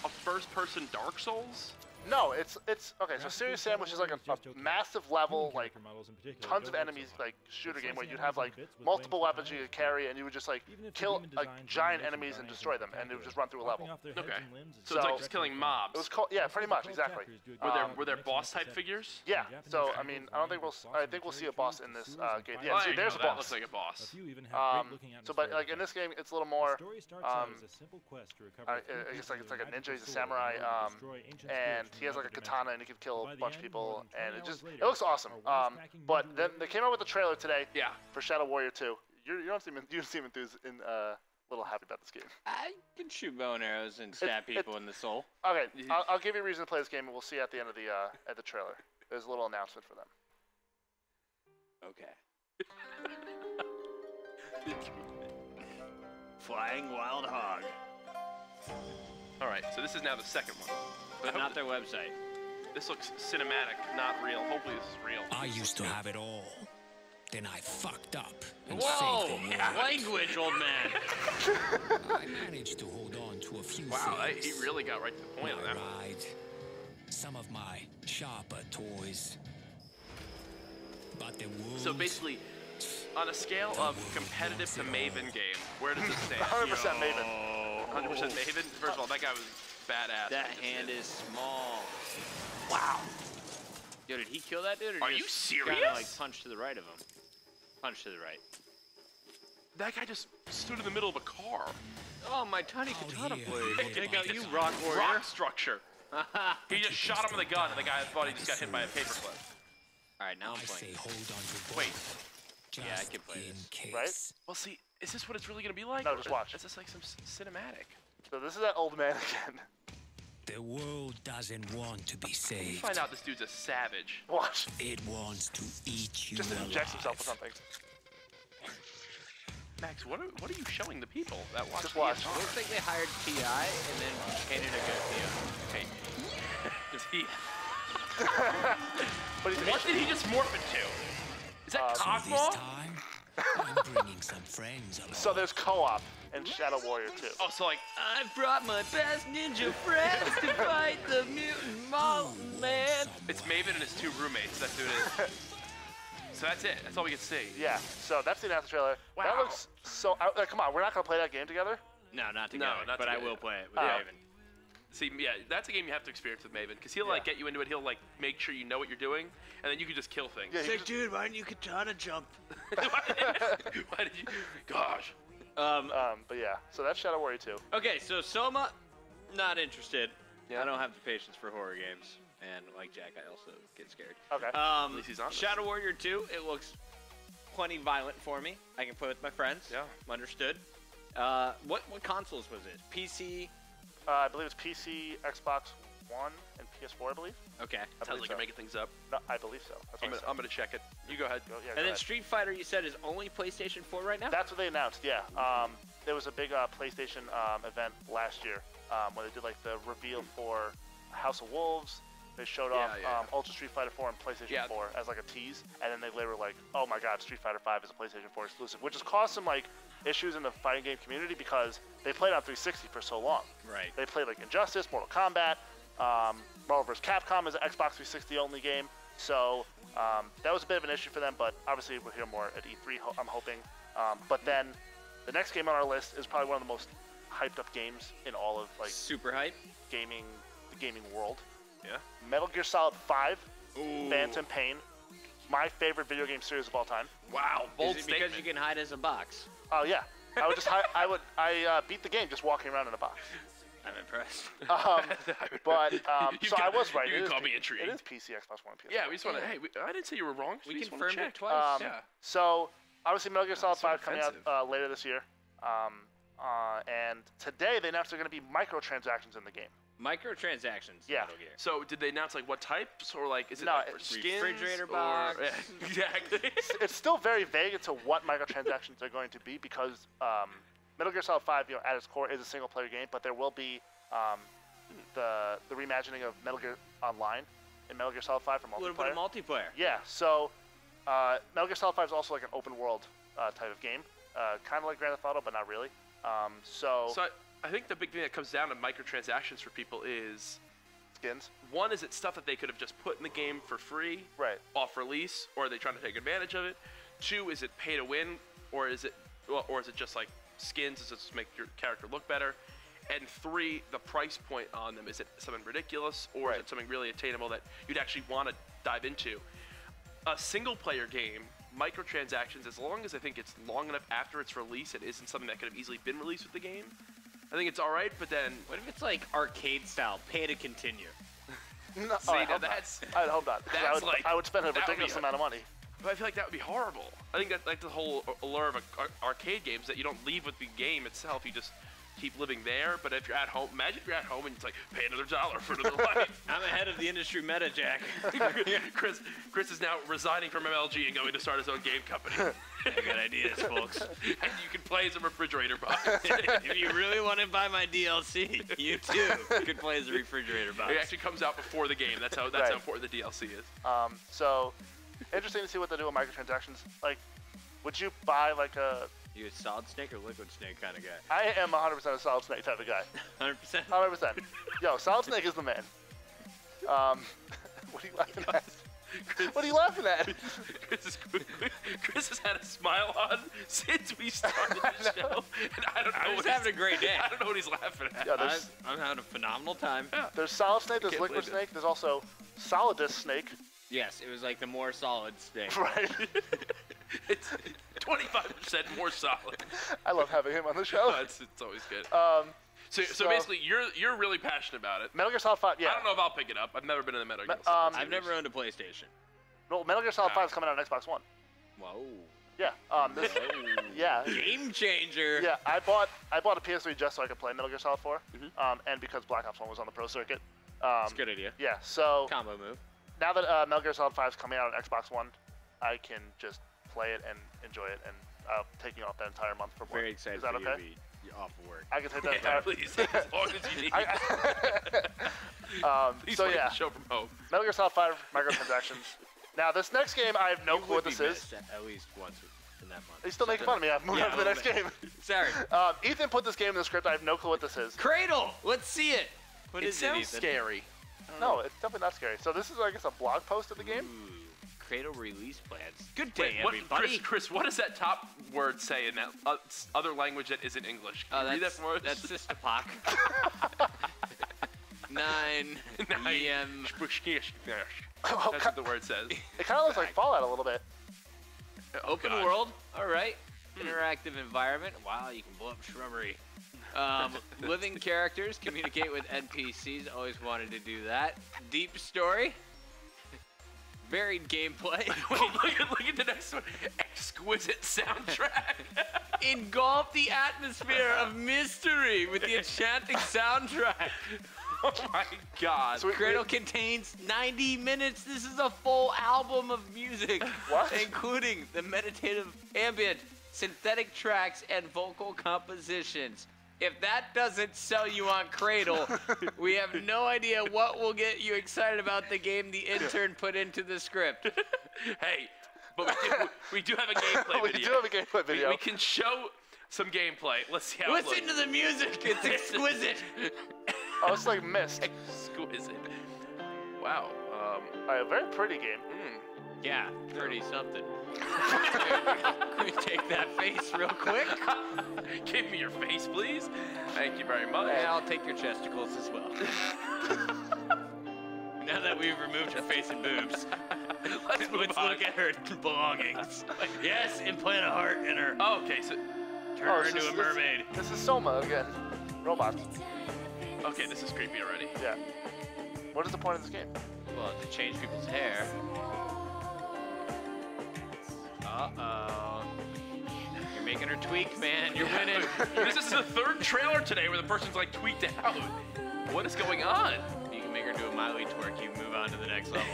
[SPEAKER 2] a first-person Dark Souls?
[SPEAKER 3] No, it's okay. So Serious Sam, which is like a massive level,
[SPEAKER 5] Human
[SPEAKER 3] like
[SPEAKER 5] character models in particular
[SPEAKER 3] tons of
[SPEAKER 5] don't look
[SPEAKER 3] enemies,
[SPEAKER 5] so hot.
[SPEAKER 3] like shooter
[SPEAKER 5] It's
[SPEAKER 3] game where
[SPEAKER 5] slicing
[SPEAKER 3] you'd have like
[SPEAKER 5] enemies in bits with
[SPEAKER 3] multiple
[SPEAKER 5] lanes
[SPEAKER 3] weapons you
[SPEAKER 5] behind
[SPEAKER 3] could carry, and you would just like
[SPEAKER 5] Even if the
[SPEAKER 3] kill
[SPEAKER 5] demon
[SPEAKER 3] like
[SPEAKER 5] designs
[SPEAKER 3] giant
[SPEAKER 5] and
[SPEAKER 3] enemies and
[SPEAKER 5] animations
[SPEAKER 3] destroy
[SPEAKER 5] are
[SPEAKER 3] them, and it would
[SPEAKER 5] spectacular.
[SPEAKER 3] just run through a level.
[SPEAKER 5] Lopping off their heads
[SPEAKER 2] Okay.
[SPEAKER 5] and limbs is
[SPEAKER 2] So it's like
[SPEAKER 3] So-
[SPEAKER 2] just killing mobs.
[SPEAKER 3] It was called, yeah, pretty much,
[SPEAKER 5] Twelve
[SPEAKER 3] exactly.
[SPEAKER 5] chapters do a
[SPEAKER 2] Were
[SPEAKER 5] good
[SPEAKER 2] there
[SPEAKER 5] job
[SPEAKER 2] were there
[SPEAKER 5] of mixing
[SPEAKER 2] boss-type
[SPEAKER 5] the
[SPEAKER 2] figures?
[SPEAKER 3] Yeah.
[SPEAKER 5] Japanese
[SPEAKER 3] So
[SPEAKER 5] style
[SPEAKER 3] I mean, I don't think
[SPEAKER 5] blends
[SPEAKER 3] I think we'll see a boss in this game. Yeah,
[SPEAKER 2] Oh,
[SPEAKER 3] see,
[SPEAKER 2] I
[SPEAKER 3] there's a
[SPEAKER 2] know, that
[SPEAKER 3] boss.
[SPEAKER 2] looks like a boss.
[SPEAKER 5] A few even have great-looking
[SPEAKER 3] So, but like in
[SPEAKER 5] atmospheric
[SPEAKER 3] this game, it's a little
[SPEAKER 5] The
[SPEAKER 3] more.
[SPEAKER 5] story starts out as a simple quest to recover
[SPEAKER 3] I guess like it's like a ninja, he's a
[SPEAKER 5] sword
[SPEAKER 3] samurai,
[SPEAKER 5] in order to destroy ancient
[SPEAKER 3] and
[SPEAKER 5] spirits
[SPEAKER 3] he has
[SPEAKER 5] from
[SPEAKER 3] like a
[SPEAKER 5] another
[SPEAKER 3] katana,
[SPEAKER 5] dimension.
[SPEAKER 3] and he can kill
[SPEAKER 5] By
[SPEAKER 3] a
[SPEAKER 5] the
[SPEAKER 3] bunch of
[SPEAKER 5] end,
[SPEAKER 3] people,
[SPEAKER 5] more than
[SPEAKER 3] and
[SPEAKER 5] 20
[SPEAKER 3] it just
[SPEAKER 5] hours
[SPEAKER 3] it looks
[SPEAKER 5] later,
[SPEAKER 3] awesome.
[SPEAKER 5] our wisecracking
[SPEAKER 3] But
[SPEAKER 5] ninja
[SPEAKER 3] then
[SPEAKER 5] warrior
[SPEAKER 3] they came out with the trailer today
[SPEAKER 2] Yeah.
[SPEAKER 3] for Shadow Warrior 2. You don't seem enthused in a little happy about this game.
[SPEAKER 1] I can shoot bow and arrows and stab people in the soul.
[SPEAKER 3] Okay, I'll give you a reason to play this game, and we'll see at the end of the trailer. There's a little announcement for them.
[SPEAKER 1] Okay. Flying wild hog.
[SPEAKER 2] All right, so this is now the second one.
[SPEAKER 1] But not their website.
[SPEAKER 2] This looks cinematic, not real. Hopefully this is real.
[SPEAKER 6] I used to have it all. Then I fucked up and
[SPEAKER 1] Whoa!
[SPEAKER 6] saved the world.
[SPEAKER 1] Language, old man.
[SPEAKER 6] I managed to hold on to a few
[SPEAKER 2] Wow,
[SPEAKER 6] things.
[SPEAKER 2] he really got right to the point on that one.
[SPEAKER 6] Right. Some of my sharper toys. But the world...
[SPEAKER 2] So basically, on a scale of competitive to Maven game, where does it stand?
[SPEAKER 3] 100% Maven.
[SPEAKER 2] 100% Maven? First of all, that guy was badass.
[SPEAKER 1] That hand is small. Wow. Yo, did he kill that dude? Or
[SPEAKER 2] Are you
[SPEAKER 1] just
[SPEAKER 2] serious?
[SPEAKER 1] Kinda, like punch to the right of him. Punch to the right.
[SPEAKER 2] That guy just stood in the middle of a car.
[SPEAKER 1] Oh, my tiny katana
[SPEAKER 6] yeah.
[SPEAKER 1] blade. Check out
[SPEAKER 2] This
[SPEAKER 1] you, rock warrior.
[SPEAKER 2] Rock structure. He just shot him with a gun, and the guy thought he just got hit by a paperclip.
[SPEAKER 1] All right, now I'm
[SPEAKER 6] I say
[SPEAKER 1] playing.
[SPEAKER 6] hold on to
[SPEAKER 2] Wait.
[SPEAKER 6] just
[SPEAKER 1] Yeah, I can play
[SPEAKER 6] in
[SPEAKER 1] this.
[SPEAKER 6] case.
[SPEAKER 3] Right?
[SPEAKER 2] Well, see, is this what it's really gonna be like?
[SPEAKER 3] No,
[SPEAKER 2] or
[SPEAKER 3] just watch.
[SPEAKER 2] Is this like some cinematic?
[SPEAKER 3] So this is that old man again.
[SPEAKER 6] The world doesn't want to be
[SPEAKER 2] You
[SPEAKER 6] saved.
[SPEAKER 2] find out this dude's a savage.
[SPEAKER 3] Watch.
[SPEAKER 6] It wants to eat you
[SPEAKER 3] Just
[SPEAKER 6] alive.
[SPEAKER 3] injects himself with something.
[SPEAKER 2] Max, what are you showing the people that watch?
[SPEAKER 3] Just watch.
[SPEAKER 1] It looks like they hired T.I. and then painted a goatee on.
[SPEAKER 2] Hey.
[SPEAKER 3] But he's
[SPEAKER 2] What did he just morph into? Is that
[SPEAKER 6] So this
[SPEAKER 2] Cosmo?
[SPEAKER 6] time, I'm bringing some friends along.
[SPEAKER 3] So there's co-op in Shadow Warrior 2.
[SPEAKER 2] Oh, so like,
[SPEAKER 1] I've brought my best ninja friends to fight the mutant mountain man.
[SPEAKER 2] it's Maven and his two roommates. That's who it is. So that's it. That's all we can see.
[SPEAKER 3] Yeah, so that's the announcement trailer. That
[SPEAKER 2] Wow.
[SPEAKER 3] looks so... come on, we're not going to play that game together?
[SPEAKER 1] No, not together.
[SPEAKER 2] not
[SPEAKER 1] but I
[SPEAKER 2] together.
[SPEAKER 1] will play it with
[SPEAKER 3] Oh.
[SPEAKER 1] Raven.
[SPEAKER 2] See, yeah, that's a game you have to experience with Maven, because he'll like get you into it. He'll like make sure you know what you're doing, and then you can just kill things.
[SPEAKER 3] Yeah,
[SPEAKER 1] It's like, dude, why didn't you katana jump?
[SPEAKER 2] Why did you? Gosh.
[SPEAKER 3] But yeah, so that's Shadow Warrior 2.
[SPEAKER 1] Okay, so Soma, not interested.
[SPEAKER 3] Yeah.
[SPEAKER 1] I don't have the patience for horror games, and like Jack, I also get scared.
[SPEAKER 3] Okay.
[SPEAKER 2] least he's honest.
[SPEAKER 1] Shadow Warrior 2, it looks plenty violent for me. I can play with my friends.
[SPEAKER 2] Yeah.
[SPEAKER 1] Understood. What consoles was it? PC.
[SPEAKER 3] I believe it's PC, Xbox One, and PS4, I believe.
[SPEAKER 1] Okay.
[SPEAKER 3] I
[SPEAKER 2] Sounds
[SPEAKER 3] believe
[SPEAKER 2] like
[SPEAKER 3] so.
[SPEAKER 2] you're making things up.
[SPEAKER 3] No, I believe so. That's what
[SPEAKER 2] I'm gonna check it. You go ahead.
[SPEAKER 3] Go, yeah, go
[SPEAKER 1] And then
[SPEAKER 3] ahead.
[SPEAKER 1] Street Fighter, you said, is only PlayStation 4 right now?
[SPEAKER 3] That's what they announced, yeah. There was a big PlayStation event last year where they did like the reveal for House of Wolves. They showed off
[SPEAKER 2] yeah.
[SPEAKER 3] Ultra Street Fighter 4 and PlayStation
[SPEAKER 2] Yeah.
[SPEAKER 3] 4 as like a tease, and then they later were like, "Oh my God, Street Fighter 5 is a PlayStation 4 exclusive," which has caused some like issues in the fighting game community because they played on 360 for so long.
[SPEAKER 1] Right.
[SPEAKER 3] They played like Injustice, Mortal Kombat, Marvel vs. Capcom is an Xbox 360 only game, so that was a bit of an issue for them. But obviously, we'll hear more at E3. I'm hoping. But then the next game on our list is probably one of the most hyped up games in all of like
[SPEAKER 1] Super hype.
[SPEAKER 3] the gaming world.
[SPEAKER 2] Yeah.
[SPEAKER 3] Metal Gear Solid 5,
[SPEAKER 1] Ooh.
[SPEAKER 3] Phantom Pain, my favorite video game series of all time.
[SPEAKER 2] Wow. Bold
[SPEAKER 1] Is it because
[SPEAKER 2] statement.
[SPEAKER 1] you can hide as a box?
[SPEAKER 3] Oh yeah, I would just I beat the game just walking around in a box.
[SPEAKER 1] I'm impressed.
[SPEAKER 3] But
[SPEAKER 2] You
[SPEAKER 3] so
[SPEAKER 2] can-
[SPEAKER 3] I was right.
[SPEAKER 2] you
[SPEAKER 3] It
[SPEAKER 2] can
[SPEAKER 3] is
[SPEAKER 2] call me
[SPEAKER 3] P-
[SPEAKER 2] intrigued.
[SPEAKER 3] It is PC, Xbox One, PS4.
[SPEAKER 2] Yeah, we just want to. Hey, I didn't say you were wrong.
[SPEAKER 1] We
[SPEAKER 2] just wanna
[SPEAKER 1] confirmed
[SPEAKER 2] check.
[SPEAKER 1] it twice.
[SPEAKER 2] Yeah.
[SPEAKER 3] So obviously Metal Gear Solid
[SPEAKER 2] so
[SPEAKER 3] 5 coming
[SPEAKER 2] offensive.
[SPEAKER 3] out later this year. And today they announced there are going to be microtransactions in the game.
[SPEAKER 1] Microtransactions.
[SPEAKER 3] Yeah.
[SPEAKER 1] Metal Gear.
[SPEAKER 2] So did they announce like what types, or like is it
[SPEAKER 3] No,
[SPEAKER 2] like for
[SPEAKER 3] it's
[SPEAKER 2] skins?
[SPEAKER 1] refrigerator
[SPEAKER 2] or-
[SPEAKER 1] box.
[SPEAKER 2] Yeah, exactly.
[SPEAKER 3] It's still very vague into what microtransactions are going to be because Metal Gear Solid 5, at its core, is a single-player game, but there will be the reimagining of Metal Gear Online in Metal Gear Solid 5 for
[SPEAKER 1] A little bit
[SPEAKER 3] multiplayer.
[SPEAKER 1] of multiplayer.
[SPEAKER 3] Yeah, so Metal Gear Solid 5 is also like an open-world type of game, kind of like Grand Theft Auto, but not really.
[SPEAKER 2] So I think the big thing that comes down to microtransactions for people is,
[SPEAKER 3] skins,
[SPEAKER 2] one, is it stuff that they could have just put in the game for free,
[SPEAKER 3] right?
[SPEAKER 2] off release, or are they trying to take advantage of it? Two, is it pay to win, or is it just like skins? Does it just make your character look better? And three, the price point on them, is it something ridiculous, or is
[SPEAKER 3] Right.
[SPEAKER 2] it something really attainable that you'd actually want to dive into? A single-player game, microtransactions, as long as I think it's long enough after its release, it isn't something that could have easily been released with the game, I think it's all right. But then,
[SPEAKER 1] What if it's like arcade style, pay to continue?
[SPEAKER 3] No,
[SPEAKER 2] See,
[SPEAKER 3] I
[SPEAKER 2] now
[SPEAKER 3] hope
[SPEAKER 2] that's-
[SPEAKER 3] not. I'd hope not. 'Cause
[SPEAKER 2] that's
[SPEAKER 3] I would spend a
[SPEAKER 2] that would be
[SPEAKER 3] ridiculous
[SPEAKER 2] a-
[SPEAKER 3] amount of money.
[SPEAKER 2] but I feel like that would be horrible. I think that's like the whole allure of arcade games, that you don't leave with the game itself. You just keep living there. But if you're at home, imagine if you're at home and it's like, pay another $1 for another life.
[SPEAKER 1] I'm ahead of the industry meta, Jack.
[SPEAKER 2] Chris is now resigning from MLG and going to start his own game company.
[SPEAKER 1] I got ideas, folks.
[SPEAKER 2] And you can play as a refrigerator box.
[SPEAKER 1] If you really want to buy my DLC, you too could play as a refrigerator box.
[SPEAKER 2] It actually comes out before the game. That's how
[SPEAKER 3] Right.
[SPEAKER 2] important the DLC is.
[SPEAKER 3] So interesting to see what they do with microtransactions. Like, would you buy like a
[SPEAKER 1] You a Solid Snake or Liquid Snake kind of guy?
[SPEAKER 3] I am 100% a Solid Snake type of guy.
[SPEAKER 1] 100%?
[SPEAKER 3] 100%. Yo, Solid Snake is the man. What are you laughing at? What are you laughing at?
[SPEAKER 2] Chris has had a smile on since we started the show, and I don't know.
[SPEAKER 1] I'm just having a great day.
[SPEAKER 2] I don't know what he's laughing at.
[SPEAKER 3] Yeah,
[SPEAKER 1] I'm having a phenomenal time.
[SPEAKER 2] Yeah.
[SPEAKER 3] there's Solid Snake, there's
[SPEAKER 2] Can't
[SPEAKER 3] Liquid
[SPEAKER 2] believe it.
[SPEAKER 3] Snake, there's also Solidus Snake.
[SPEAKER 1] Yes, it was like the more solid snake.
[SPEAKER 3] Right.
[SPEAKER 2] It's 25% more solid.
[SPEAKER 3] I love having him on the show.
[SPEAKER 2] Oh, it's always good. So
[SPEAKER 3] so-
[SPEAKER 2] basically, you're really passionate about it.
[SPEAKER 3] Metal Gear Solid 5, yeah.
[SPEAKER 2] I don't know if I'll pick it up. I've never been in the Metal Gear.
[SPEAKER 1] I've never owned a PlayStation.
[SPEAKER 3] No, Metal Gear Solid 5 is coming out on Xbox One.
[SPEAKER 1] Whoa.
[SPEAKER 3] Yeah. Yeah.
[SPEAKER 1] Game changer.
[SPEAKER 3] Yeah, I bought a PS3 just so I could play Metal Gear Solid 4, and because Black Ops 1 was on the Pro Circuit.
[SPEAKER 1] It's a good idea.
[SPEAKER 3] Yeah, so
[SPEAKER 1] Combo move.
[SPEAKER 3] now that Metal Gear Solid 5 is coming out on Xbox One, I can just play it and enjoy it, and taking off that entire month from work.
[SPEAKER 1] Very excited
[SPEAKER 3] Is that
[SPEAKER 1] for you to
[SPEAKER 3] okay?
[SPEAKER 1] be off of work.
[SPEAKER 3] I can take that
[SPEAKER 2] Yeah,
[SPEAKER 3] entire.
[SPEAKER 2] please, as long as you need. Please
[SPEAKER 3] So
[SPEAKER 2] play
[SPEAKER 3] yeah,
[SPEAKER 2] the show from home.
[SPEAKER 3] Metal Gear Solid 5 microtransactions. Now this next game, I have no clue what this is.
[SPEAKER 1] At least once in that month.
[SPEAKER 3] He's still making fun of me. I'm moving on to the next game.
[SPEAKER 1] Sorry.
[SPEAKER 3] Ethan put this game in the script. I have no clue what this is.
[SPEAKER 1] Cradle. Let's see it. What
[SPEAKER 2] It
[SPEAKER 1] is
[SPEAKER 2] sounds
[SPEAKER 1] Ethan?
[SPEAKER 2] scary.
[SPEAKER 3] No, it's definitely not scary. So this is, I guess, a blog post of the game.
[SPEAKER 1] Ooh, Cradle release plans. Good day,
[SPEAKER 2] Wait,
[SPEAKER 1] everybody.
[SPEAKER 2] Chris, what does that top word say in that other language that isn't English? Can you read that for us?
[SPEAKER 1] That's Sister Pock. 9 p.m.
[SPEAKER 2] That's what the word says.
[SPEAKER 3] It kind of looks like Fallout a little bit.
[SPEAKER 1] Open
[SPEAKER 2] gosh.
[SPEAKER 1] world. All right. Interactive environment. Wow, you can blow up shrubbery. Living characters communicate with NPCs. Always wanted to do that. Deep story. Varied gameplay.
[SPEAKER 2] Wait, look at the next one. Exquisite soundtrack.
[SPEAKER 1] Engulf the atmosphere of mystery with the enchanting soundtrack.
[SPEAKER 2] Oh my God.
[SPEAKER 3] So
[SPEAKER 1] Cradle contains 90 minutes. This is a full album of music,
[SPEAKER 3] What?
[SPEAKER 1] including the meditative, ambient, synthetic tracks, and vocal compositions. If that doesn't sell you on Cradle, we have no idea what will get you excited about the game the intern put into the script.
[SPEAKER 2] Hey, but we do have a gameplay
[SPEAKER 3] we
[SPEAKER 2] video.
[SPEAKER 3] do have a gameplay video.
[SPEAKER 2] We can show some gameplay. Let's see how it
[SPEAKER 1] Listen
[SPEAKER 2] looks.
[SPEAKER 1] to the music. It's exquisite.
[SPEAKER 3] Oh, it's like Mist.
[SPEAKER 2] Exquisite. Wow.
[SPEAKER 3] A very pretty game.
[SPEAKER 1] Yeah, 30-something. Let me take that face real quick.
[SPEAKER 2] Give me your face, please. Thank you very much.
[SPEAKER 1] And I'll take your chesticles as well. Now that we've removed her face and boobs,
[SPEAKER 2] Let's move
[SPEAKER 1] let's
[SPEAKER 2] on.
[SPEAKER 1] look at her belongings. Yes, implant a heart in her.
[SPEAKER 2] Oh, okay, so
[SPEAKER 1] Turn her
[SPEAKER 3] this
[SPEAKER 1] into
[SPEAKER 3] is-
[SPEAKER 1] a mermaid.
[SPEAKER 3] This is Soma again. Robots.
[SPEAKER 2] okay, this is creepy already.
[SPEAKER 3] Yeah. What is the point of this game?
[SPEAKER 1] Well, to change people's hair. Uh-oh. You're making her tweak, man. You're winning.
[SPEAKER 2] This is the third trailer today where the person's like tweaked out. What is going on?
[SPEAKER 1] You can make her do a Miley twerk. You move on to the next level.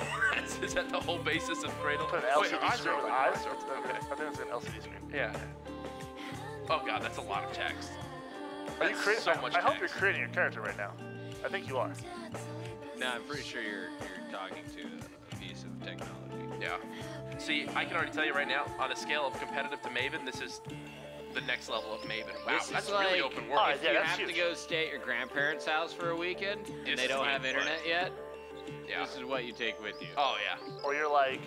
[SPEAKER 2] Is that the whole basis of Cradle?
[SPEAKER 3] Put an
[SPEAKER 2] Wait, her
[SPEAKER 3] LCD
[SPEAKER 2] eyes are
[SPEAKER 3] screen with
[SPEAKER 2] open.
[SPEAKER 3] eyes?
[SPEAKER 2] Her eyes are open. Okay.
[SPEAKER 3] I think it's an LCD screen.
[SPEAKER 2] Yeah. Oh God, that's a lot of text.
[SPEAKER 3] Are you
[SPEAKER 2] That's
[SPEAKER 3] creating?
[SPEAKER 2] so much
[SPEAKER 3] I hope you're
[SPEAKER 2] text.
[SPEAKER 3] creating a character right now. I think you are.
[SPEAKER 1] No, I'm pretty sure you're talking to a piece of technology.
[SPEAKER 2] Yeah. See, I can already tell you right now, on a scale of competitive to Maven, this is the next level of Maven. Wow,
[SPEAKER 1] This is
[SPEAKER 2] that's
[SPEAKER 1] like-
[SPEAKER 2] really open world.
[SPEAKER 3] Oh,
[SPEAKER 1] If
[SPEAKER 3] yeah,
[SPEAKER 1] you
[SPEAKER 3] that's
[SPEAKER 1] have
[SPEAKER 3] huge.
[SPEAKER 1] to go stay at your grandparents' house for a weekend and
[SPEAKER 2] This
[SPEAKER 1] they
[SPEAKER 2] is
[SPEAKER 1] don't have
[SPEAKER 2] gameplay.
[SPEAKER 1] internet yet,
[SPEAKER 2] Yeah.
[SPEAKER 1] this is what you take with you.
[SPEAKER 2] Oh yeah.
[SPEAKER 3] Or you're like,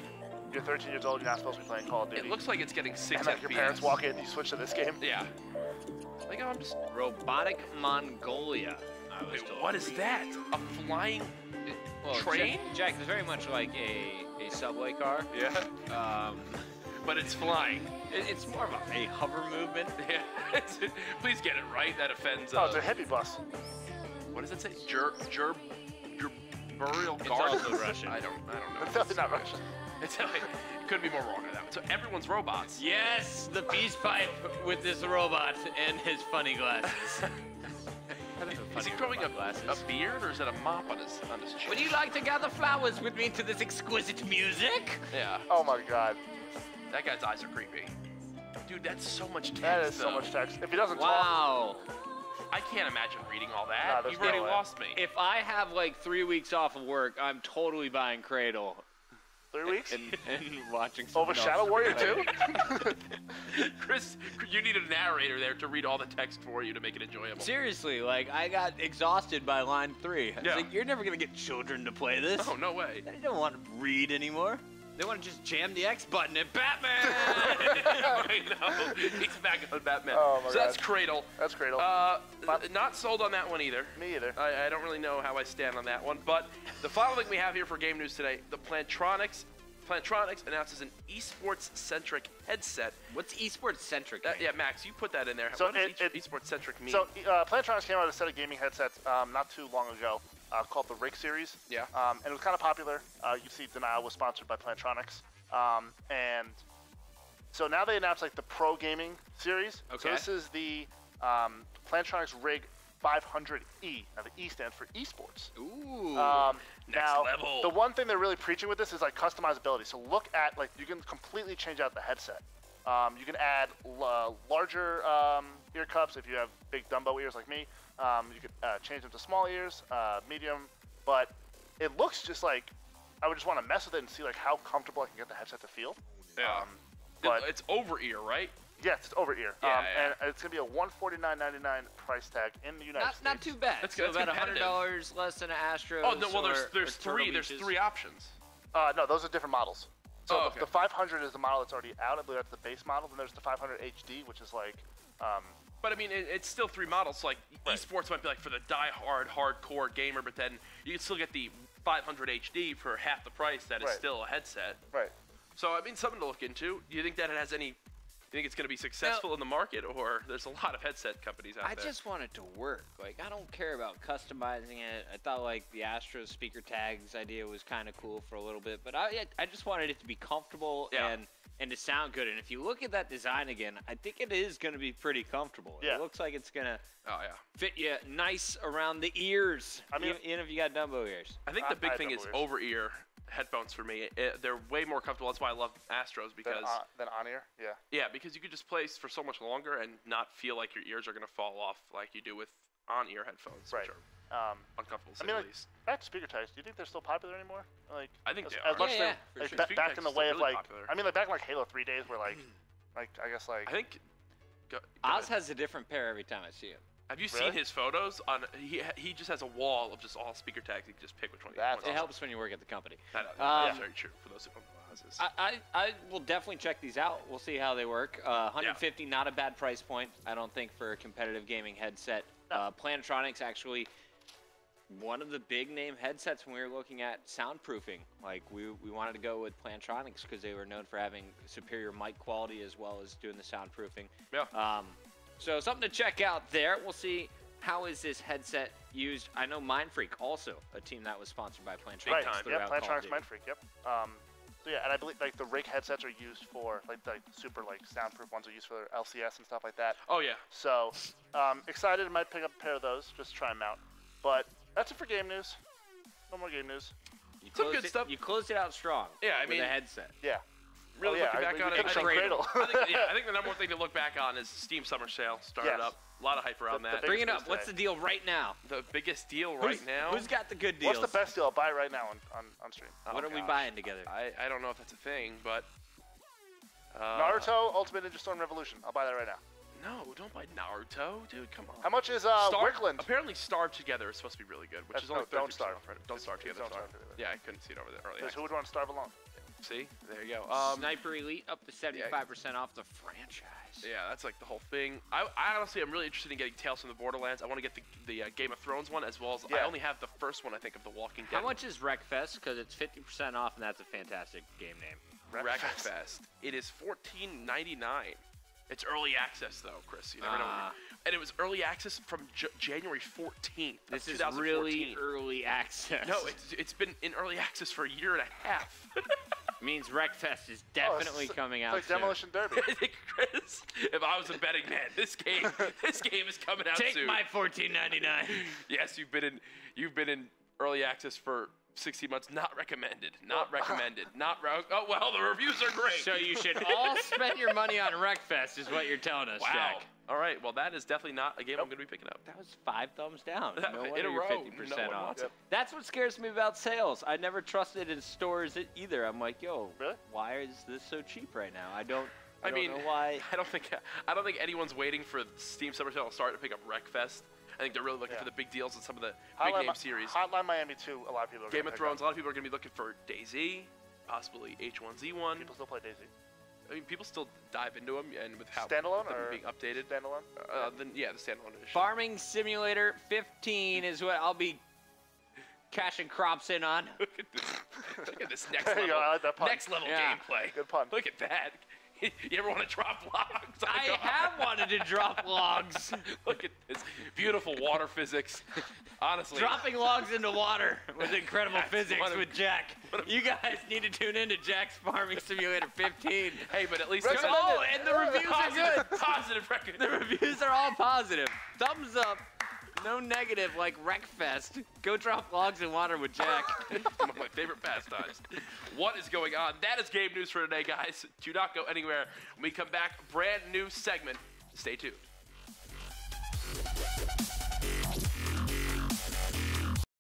[SPEAKER 3] you're 13 years old, you're not supposed to be playing Call of Duty.
[SPEAKER 2] It looks like it's getting 6
[SPEAKER 3] and like
[SPEAKER 2] FPS.
[SPEAKER 3] your parents walk in, you switch to this game.
[SPEAKER 2] Yeah. Like, I'm just.
[SPEAKER 1] Robotic Mongolia. I was
[SPEAKER 2] Wait,
[SPEAKER 1] told.
[SPEAKER 2] what is that? A flying
[SPEAKER 1] Well,
[SPEAKER 2] train?
[SPEAKER 1] Jack, it's very much like a subway car.
[SPEAKER 2] Yeah. But it's flying.
[SPEAKER 1] It's more of a hover movement.
[SPEAKER 2] Yeah. Please get it right. That offends.
[SPEAKER 3] Oh, it's a hippie bus.
[SPEAKER 2] What does it say? Burial
[SPEAKER 1] It's
[SPEAKER 2] garden.
[SPEAKER 1] also Russian.
[SPEAKER 2] I don't know.
[SPEAKER 3] It's definitely not Russian.
[SPEAKER 2] It's couldn't be more wrong on that one. So everyone's robots.
[SPEAKER 1] Yes, the peace pipe with this robot and his funny glasses.
[SPEAKER 2] Is he growing a beard or is that a mop on his chin?
[SPEAKER 1] Would you like to gather flowers with me to this exquisite music?
[SPEAKER 2] Yeah.
[SPEAKER 3] Oh my god.
[SPEAKER 2] That guy's eyes are creepy. Dude, that's so much text.
[SPEAKER 3] That is so
[SPEAKER 2] though.
[SPEAKER 3] much text. If he doesn't talk,
[SPEAKER 1] Wow.
[SPEAKER 2] I can't imagine reading all
[SPEAKER 3] Nah,
[SPEAKER 2] that.
[SPEAKER 3] there's
[SPEAKER 2] You've already
[SPEAKER 3] no way.
[SPEAKER 2] lost me.
[SPEAKER 1] If I have like 3 weeks off of work, I'm totally buying Cradle.
[SPEAKER 3] 3 weeks?
[SPEAKER 1] and watching
[SPEAKER 3] Over
[SPEAKER 1] someone
[SPEAKER 3] Shadow
[SPEAKER 1] else
[SPEAKER 3] Warrior
[SPEAKER 1] play.
[SPEAKER 3] 2?
[SPEAKER 2] Chris, you need a narrator there to read all the text for you to make it enjoyable.
[SPEAKER 1] Seriously, like, I got exhausted by line 3. I was
[SPEAKER 2] Yeah.
[SPEAKER 1] like, you're never going to get children to play this.
[SPEAKER 2] Oh, no way.
[SPEAKER 1] They don't want to read anymore. They want to just jam the X button at Batman!
[SPEAKER 2] I know. He's back on Batman.
[SPEAKER 3] Oh, my
[SPEAKER 2] so that's
[SPEAKER 3] God.
[SPEAKER 2] Cradle.
[SPEAKER 3] That's Cradle.
[SPEAKER 2] Not sold on that one either.
[SPEAKER 3] Me either.
[SPEAKER 2] I don't really know how I stand on that one. But the final thing we have here for game news today, the Plantronics announces an esports-centric headset.
[SPEAKER 1] What's esports-centric?
[SPEAKER 2] Yeah, Max, you put that in there.
[SPEAKER 3] So
[SPEAKER 2] what does esports-centric mean?
[SPEAKER 3] So Plantronics came out with a set of gaming headsets not too long ago called the Rig series.
[SPEAKER 2] Yeah.
[SPEAKER 3] And it was kind of popular. You see Denial was sponsored by Plantronics. And so now they announced like the Pro Gaming series.
[SPEAKER 2] Okay.
[SPEAKER 3] So this is the Plantronics Rig 500E. Now the E stands for eSports.
[SPEAKER 1] Ooh.
[SPEAKER 2] Next
[SPEAKER 3] Now,
[SPEAKER 2] level.
[SPEAKER 3] the one thing they're really preaching with this is like customizability. So look at like you can completely change out the headset. You can add larger ear cups if you have big Dumbo ears like me. You could change them to small ears, medium. But it looks just like I would just want to mess with it and see like how comfortable I can get the headset to feel.
[SPEAKER 2] Yeah.
[SPEAKER 3] But
[SPEAKER 2] It's over ear, right?
[SPEAKER 3] yes, it's over ear.
[SPEAKER 2] Yeah,
[SPEAKER 3] And it's gonna be a $149.99 price tag in the United States.
[SPEAKER 1] Not too bad.
[SPEAKER 2] That's
[SPEAKER 1] so
[SPEAKER 2] good.
[SPEAKER 1] about
[SPEAKER 2] That's competitive.
[SPEAKER 1] $100 less than an Astros.
[SPEAKER 2] Oh no, well
[SPEAKER 1] or
[SPEAKER 2] there's
[SPEAKER 1] Turtle
[SPEAKER 2] three
[SPEAKER 1] Beaches.
[SPEAKER 2] options.
[SPEAKER 3] No, those are different models. So
[SPEAKER 2] Oh, okay.
[SPEAKER 3] the 500 is the model that's already out. I believe that's the base model. Then there's the 500 HD, which is like,
[SPEAKER 2] But I mean, it's still 3 models. Like
[SPEAKER 3] Right.
[SPEAKER 2] esports might be like for the die-hard, hardcore gamer, but then you can still get the 500 HD for half the price. That is
[SPEAKER 3] Right.
[SPEAKER 2] still a headset.
[SPEAKER 3] right.
[SPEAKER 2] So I mean, something to look into. Do you think that it has any? You think it's going to be successful in the market, or there's a lot of headset companies out
[SPEAKER 1] I
[SPEAKER 2] there?
[SPEAKER 1] just want it to work. Like, I don't care about customizing it. I thought, like, the Astros speaker tags idea was kind of cool for a little bit. But I just wanted it to be comfortable
[SPEAKER 2] Yeah.
[SPEAKER 1] and to sound good. And if you look at that design again, I think it is going to be pretty comfortable.
[SPEAKER 3] Yeah.
[SPEAKER 1] It looks like it's going to
[SPEAKER 2] Oh yeah.
[SPEAKER 1] fit you nice around the ears.
[SPEAKER 3] I mean-
[SPEAKER 1] even if you got Dumbo ears.
[SPEAKER 2] I think the big
[SPEAKER 3] I
[SPEAKER 2] thing
[SPEAKER 3] have
[SPEAKER 2] is
[SPEAKER 3] double ears.
[SPEAKER 2] over-ear headphones for me. They're way more comfortable. That's why I love Astros because
[SPEAKER 3] Then on ear, yeah.
[SPEAKER 2] yeah, because you could just play for so much longer and not feel like your ears are going to fall off like you do with on-ear headphones,
[SPEAKER 3] Right.
[SPEAKER 2] which are uncomfortable to say
[SPEAKER 3] I mean,
[SPEAKER 2] the
[SPEAKER 3] like,
[SPEAKER 2] least.
[SPEAKER 3] back to speaker tags. Do you think they're still popular anymore? Like,
[SPEAKER 2] I think
[SPEAKER 3] as,
[SPEAKER 2] they
[SPEAKER 3] as
[SPEAKER 2] are.
[SPEAKER 3] much
[SPEAKER 1] Yeah,
[SPEAKER 3] as
[SPEAKER 1] for
[SPEAKER 3] like,
[SPEAKER 1] sure.
[SPEAKER 3] back
[SPEAKER 2] Speaker
[SPEAKER 3] in
[SPEAKER 2] tags
[SPEAKER 3] the
[SPEAKER 2] is
[SPEAKER 3] way
[SPEAKER 2] still
[SPEAKER 3] of
[SPEAKER 2] really
[SPEAKER 3] like,
[SPEAKER 2] popular.
[SPEAKER 3] I mean, like back in like Halo 3 days, where like I guess like.
[SPEAKER 2] I think.
[SPEAKER 1] Oz has a different pair every time I see him.
[SPEAKER 2] Have you
[SPEAKER 3] Really?
[SPEAKER 2] seen his photos? He just has a wall of just all speaker tags. You can just pick which one.
[SPEAKER 3] That's
[SPEAKER 1] It
[SPEAKER 3] awesome.
[SPEAKER 1] helps when you work at the company.
[SPEAKER 2] That's
[SPEAKER 1] Um,
[SPEAKER 2] very true for those who don't know what Oz is.
[SPEAKER 1] I will definitely check these out. We'll see how they work. 150, not a bad price point, I don't think, for a competitive gaming headset. Plantronics actually one of the big name headsets when we were looking at soundproofing. Like we wanted to go with Plantronics because they were known for having superior mic quality as well as doing the soundproofing.
[SPEAKER 2] Yeah.
[SPEAKER 1] So something to check out there. We'll see how is this headset used. I know Mind Freak also a team that was sponsored by Plantronics.
[SPEAKER 3] Right.
[SPEAKER 2] time.
[SPEAKER 3] Yep.
[SPEAKER 1] throughout Call of
[SPEAKER 3] Plantronics
[SPEAKER 1] Duty.
[SPEAKER 3] Mind Freak. Yep. So yeah, and I believe like the Rig headsets are used for like the super like soundproof ones are used for LCS and stuff like that.
[SPEAKER 2] Oh yeah.
[SPEAKER 3] So excited. I might pick up a pair of those just to try them out. But that's it for game news. No more game news.
[SPEAKER 1] You
[SPEAKER 2] Some
[SPEAKER 1] closed
[SPEAKER 2] good
[SPEAKER 1] it-
[SPEAKER 2] stuff.
[SPEAKER 1] You closed it out strong.
[SPEAKER 2] Yeah, I
[SPEAKER 1] with
[SPEAKER 2] mean-
[SPEAKER 1] a headset.
[SPEAKER 3] Yeah.
[SPEAKER 2] Really
[SPEAKER 3] Oh, yeah,
[SPEAKER 2] looking back
[SPEAKER 3] we
[SPEAKER 2] on it,
[SPEAKER 3] picked
[SPEAKER 2] I
[SPEAKER 3] some
[SPEAKER 2] think,
[SPEAKER 3] Cradle.
[SPEAKER 2] I think the number one thing to look back on is Steam Summer Sale started
[SPEAKER 3] Yes.
[SPEAKER 2] up. A lot of hype around
[SPEAKER 3] The
[SPEAKER 2] that.
[SPEAKER 3] big-
[SPEAKER 1] Bring it
[SPEAKER 3] news
[SPEAKER 1] up. What's the
[SPEAKER 3] today.
[SPEAKER 1] deal right now?
[SPEAKER 2] The biggest deal right now.
[SPEAKER 1] Who's got the good deals?
[SPEAKER 3] What's the best deal? I'll buy it right now on stream.
[SPEAKER 2] Oh,
[SPEAKER 1] What are we
[SPEAKER 2] gosh.
[SPEAKER 1] buying together?
[SPEAKER 2] I don't know if that's a thing, but
[SPEAKER 3] Naruto Ultimate Ninja Storm Revolution. I'll buy that right now.
[SPEAKER 2] no, don't buy Naruto, dude. Come on.
[SPEAKER 3] How much is
[SPEAKER 2] Starve-
[SPEAKER 3] Wickland?
[SPEAKER 2] Apparently, Starve Together is supposed to be really good, which
[SPEAKER 3] That's-
[SPEAKER 2] is only
[SPEAKER 3] no, Don't
[SPEAKER 2] 30%
[SPEAKER 3] Starve.
[SPEAKER 2] off right? Don't Starve Together.
[SPEAKER 3] Don't
[SPEAKER 2] sorry.
[SPEAKER 3] Starve Together.
[SPEAKER 2] Yeah, I couldn't see it over there earlier.
[SPEAKER 3] Because who would want to starve alone?
[SPEAKER 2] See, there you go.
[SPEAKER 1] Sniper Elite up to 75% off the franchise.
[SPEAKER 2] Yeah, that's like the whole thing. I honestly, I'm really interested in getting Tales from the Borderlands. I want to get the Game of Thrones one as well as I
[SPEAKER 3] Yeah.
[SPEAKER 2] only have the first one, I think, of the Walking Dead.
[SPEAKER 1] How much is Wreckfest? Because it's 50% off, and that's a fantastic game name.
[SPEAKER 3] Wreckfest.
[SPEAKER 2] Wreckfest. It is $14.99. It's early access though, Chris. You never know.
[SPEAKER 1] Ah.
[SPEAKER 2] And it was early access from January 14th. of
[SPEAKER 1] This is
[SPEAKER 2] 2014.
[SPEAKER 1] really early access.
[SPEAKER 2] No, it's been in early access for a year and a half.
[SPEAKER 1] means Wreckfest is
[SPEAKER 3] Oh,
[SPEAKER 1] definitely
[SPEAKER 3] it's
[SPEAKER 1] coming out
[SPEAKER 3] like
[SPEAKER 1] soon.
[SPEAKER 3] Demolition Derby.
[SPEAKER 2] I think, Chris, if I was a betting man, this game is coming out
[SPEAKER 1] Take
[SPEAKER 2] soon.
[SPEAKER 1] my $14.99.
[SPEAKER 2] Yes, you've been in early access for 60 months. Not recommended. Not recommended. Oh well, the reviews are great.
[SPEAKER 1] So you should all spend your money on Wreckfest, is what you're telling us,
[SPEAKER 2] wow.
[SPEAKER 1] Jack.
[SPEAKER 2] All right, well, that is definitely not a game I'm going to be picking up.
[SPEAKER 1] That was 5 thumbs down. No
[SPEAKER 2] In
[SPEAKER 1] wonder
[SPEAKER 2] a
[SPEAKER 1] you're
[SPEAKER 2] row.
[SPEAKER 1] 50%
[SPEAKER 2] No one
[SPEAKER 1] off.
[SPEAKER 2] wants it.
[SPEAKER 1] That's what scares me about sales. I never trusted in stores either. I'm like, yo,
[SPEAKER 3] Really?
[SPEAKER 1] why is this so cheap right now? I don't
[SPEAKER 2] mean,
[SPEAKER 1] know why.
[SPEAKER 2] I don't think anyone's waiting for Steam Summer Sale to start to pick up Wreckfest. I think they're really looking for the big deals in some of the big game series.
[SPEAKER 3] Hotline Miami 2, a lot of people are
[SPEAKER 2] Game
[SPEAKER 3] gonna
[SPEAKER 2] of
[SPEAKER 3] pick
[SPEAKER 2] Thrones, a
[SPEAKER 3] up.
[SPEAKER 2] lot of people are going to be looking for DayZ, possibly H1Z1.
[SPEAKER 3] People still play DayZ.
[SPEAKER 2] I mean, people still dive into them, and with how
[SPEAKER 3] Standalone
[SPEAKER 2] them
[SPEAKER 3] or
[SPEAKER 2] being updated.
[SPEAKER 3] Standalone?
[SPEAKER 2] Then yeah, the standalone edition.
[SPEAKER 1] Farming Simulator 15 is what I'll be cashing crops in on.
[SPEAKER 2] Look at this next
[SPEAKER 3] There you
[SPEAKER 2] level,
[SPEAKER 3] go, I like that pun.
[SPEAKER 2] next level
[SPEAKER 1] Yeah.
[SPEAKER 2] gameplay.
[SPEAKER 3] Good pun.
[SPEAKER 2] Look at that. You ever want to drop logs?
[SPEAKER 1] I have wanted to drop logs.
[SPEAKER 2] Look at this beautiful water physics. Honestly,
[SPEAKER 1] Dropping logs into water with incredible
[SPEAKER 2] That's
[SPEAKER 1] physics
[SPEAKER 2] one of-
[SPEAKER 1] with Jack. You guys need to tune in to Jack's Farming Simulator 15.
[SPEAKER 2] hey, but at least
[SPEAKER 3] Recommend
[SPEAKER 1] Oh, and the reviews are good.
[SPEAKER 2] Positive record.
[SPEAKER 1] The reviews are all positive. Thumbs up. No negative like Wreckfest. Go drop logs in water with Jack.
[SPEAKER 2] One of my favorite pastimes. What is going on? That is game news for today, guys. Do not go anywhere. When we come back, brand new segment. Stay tuned.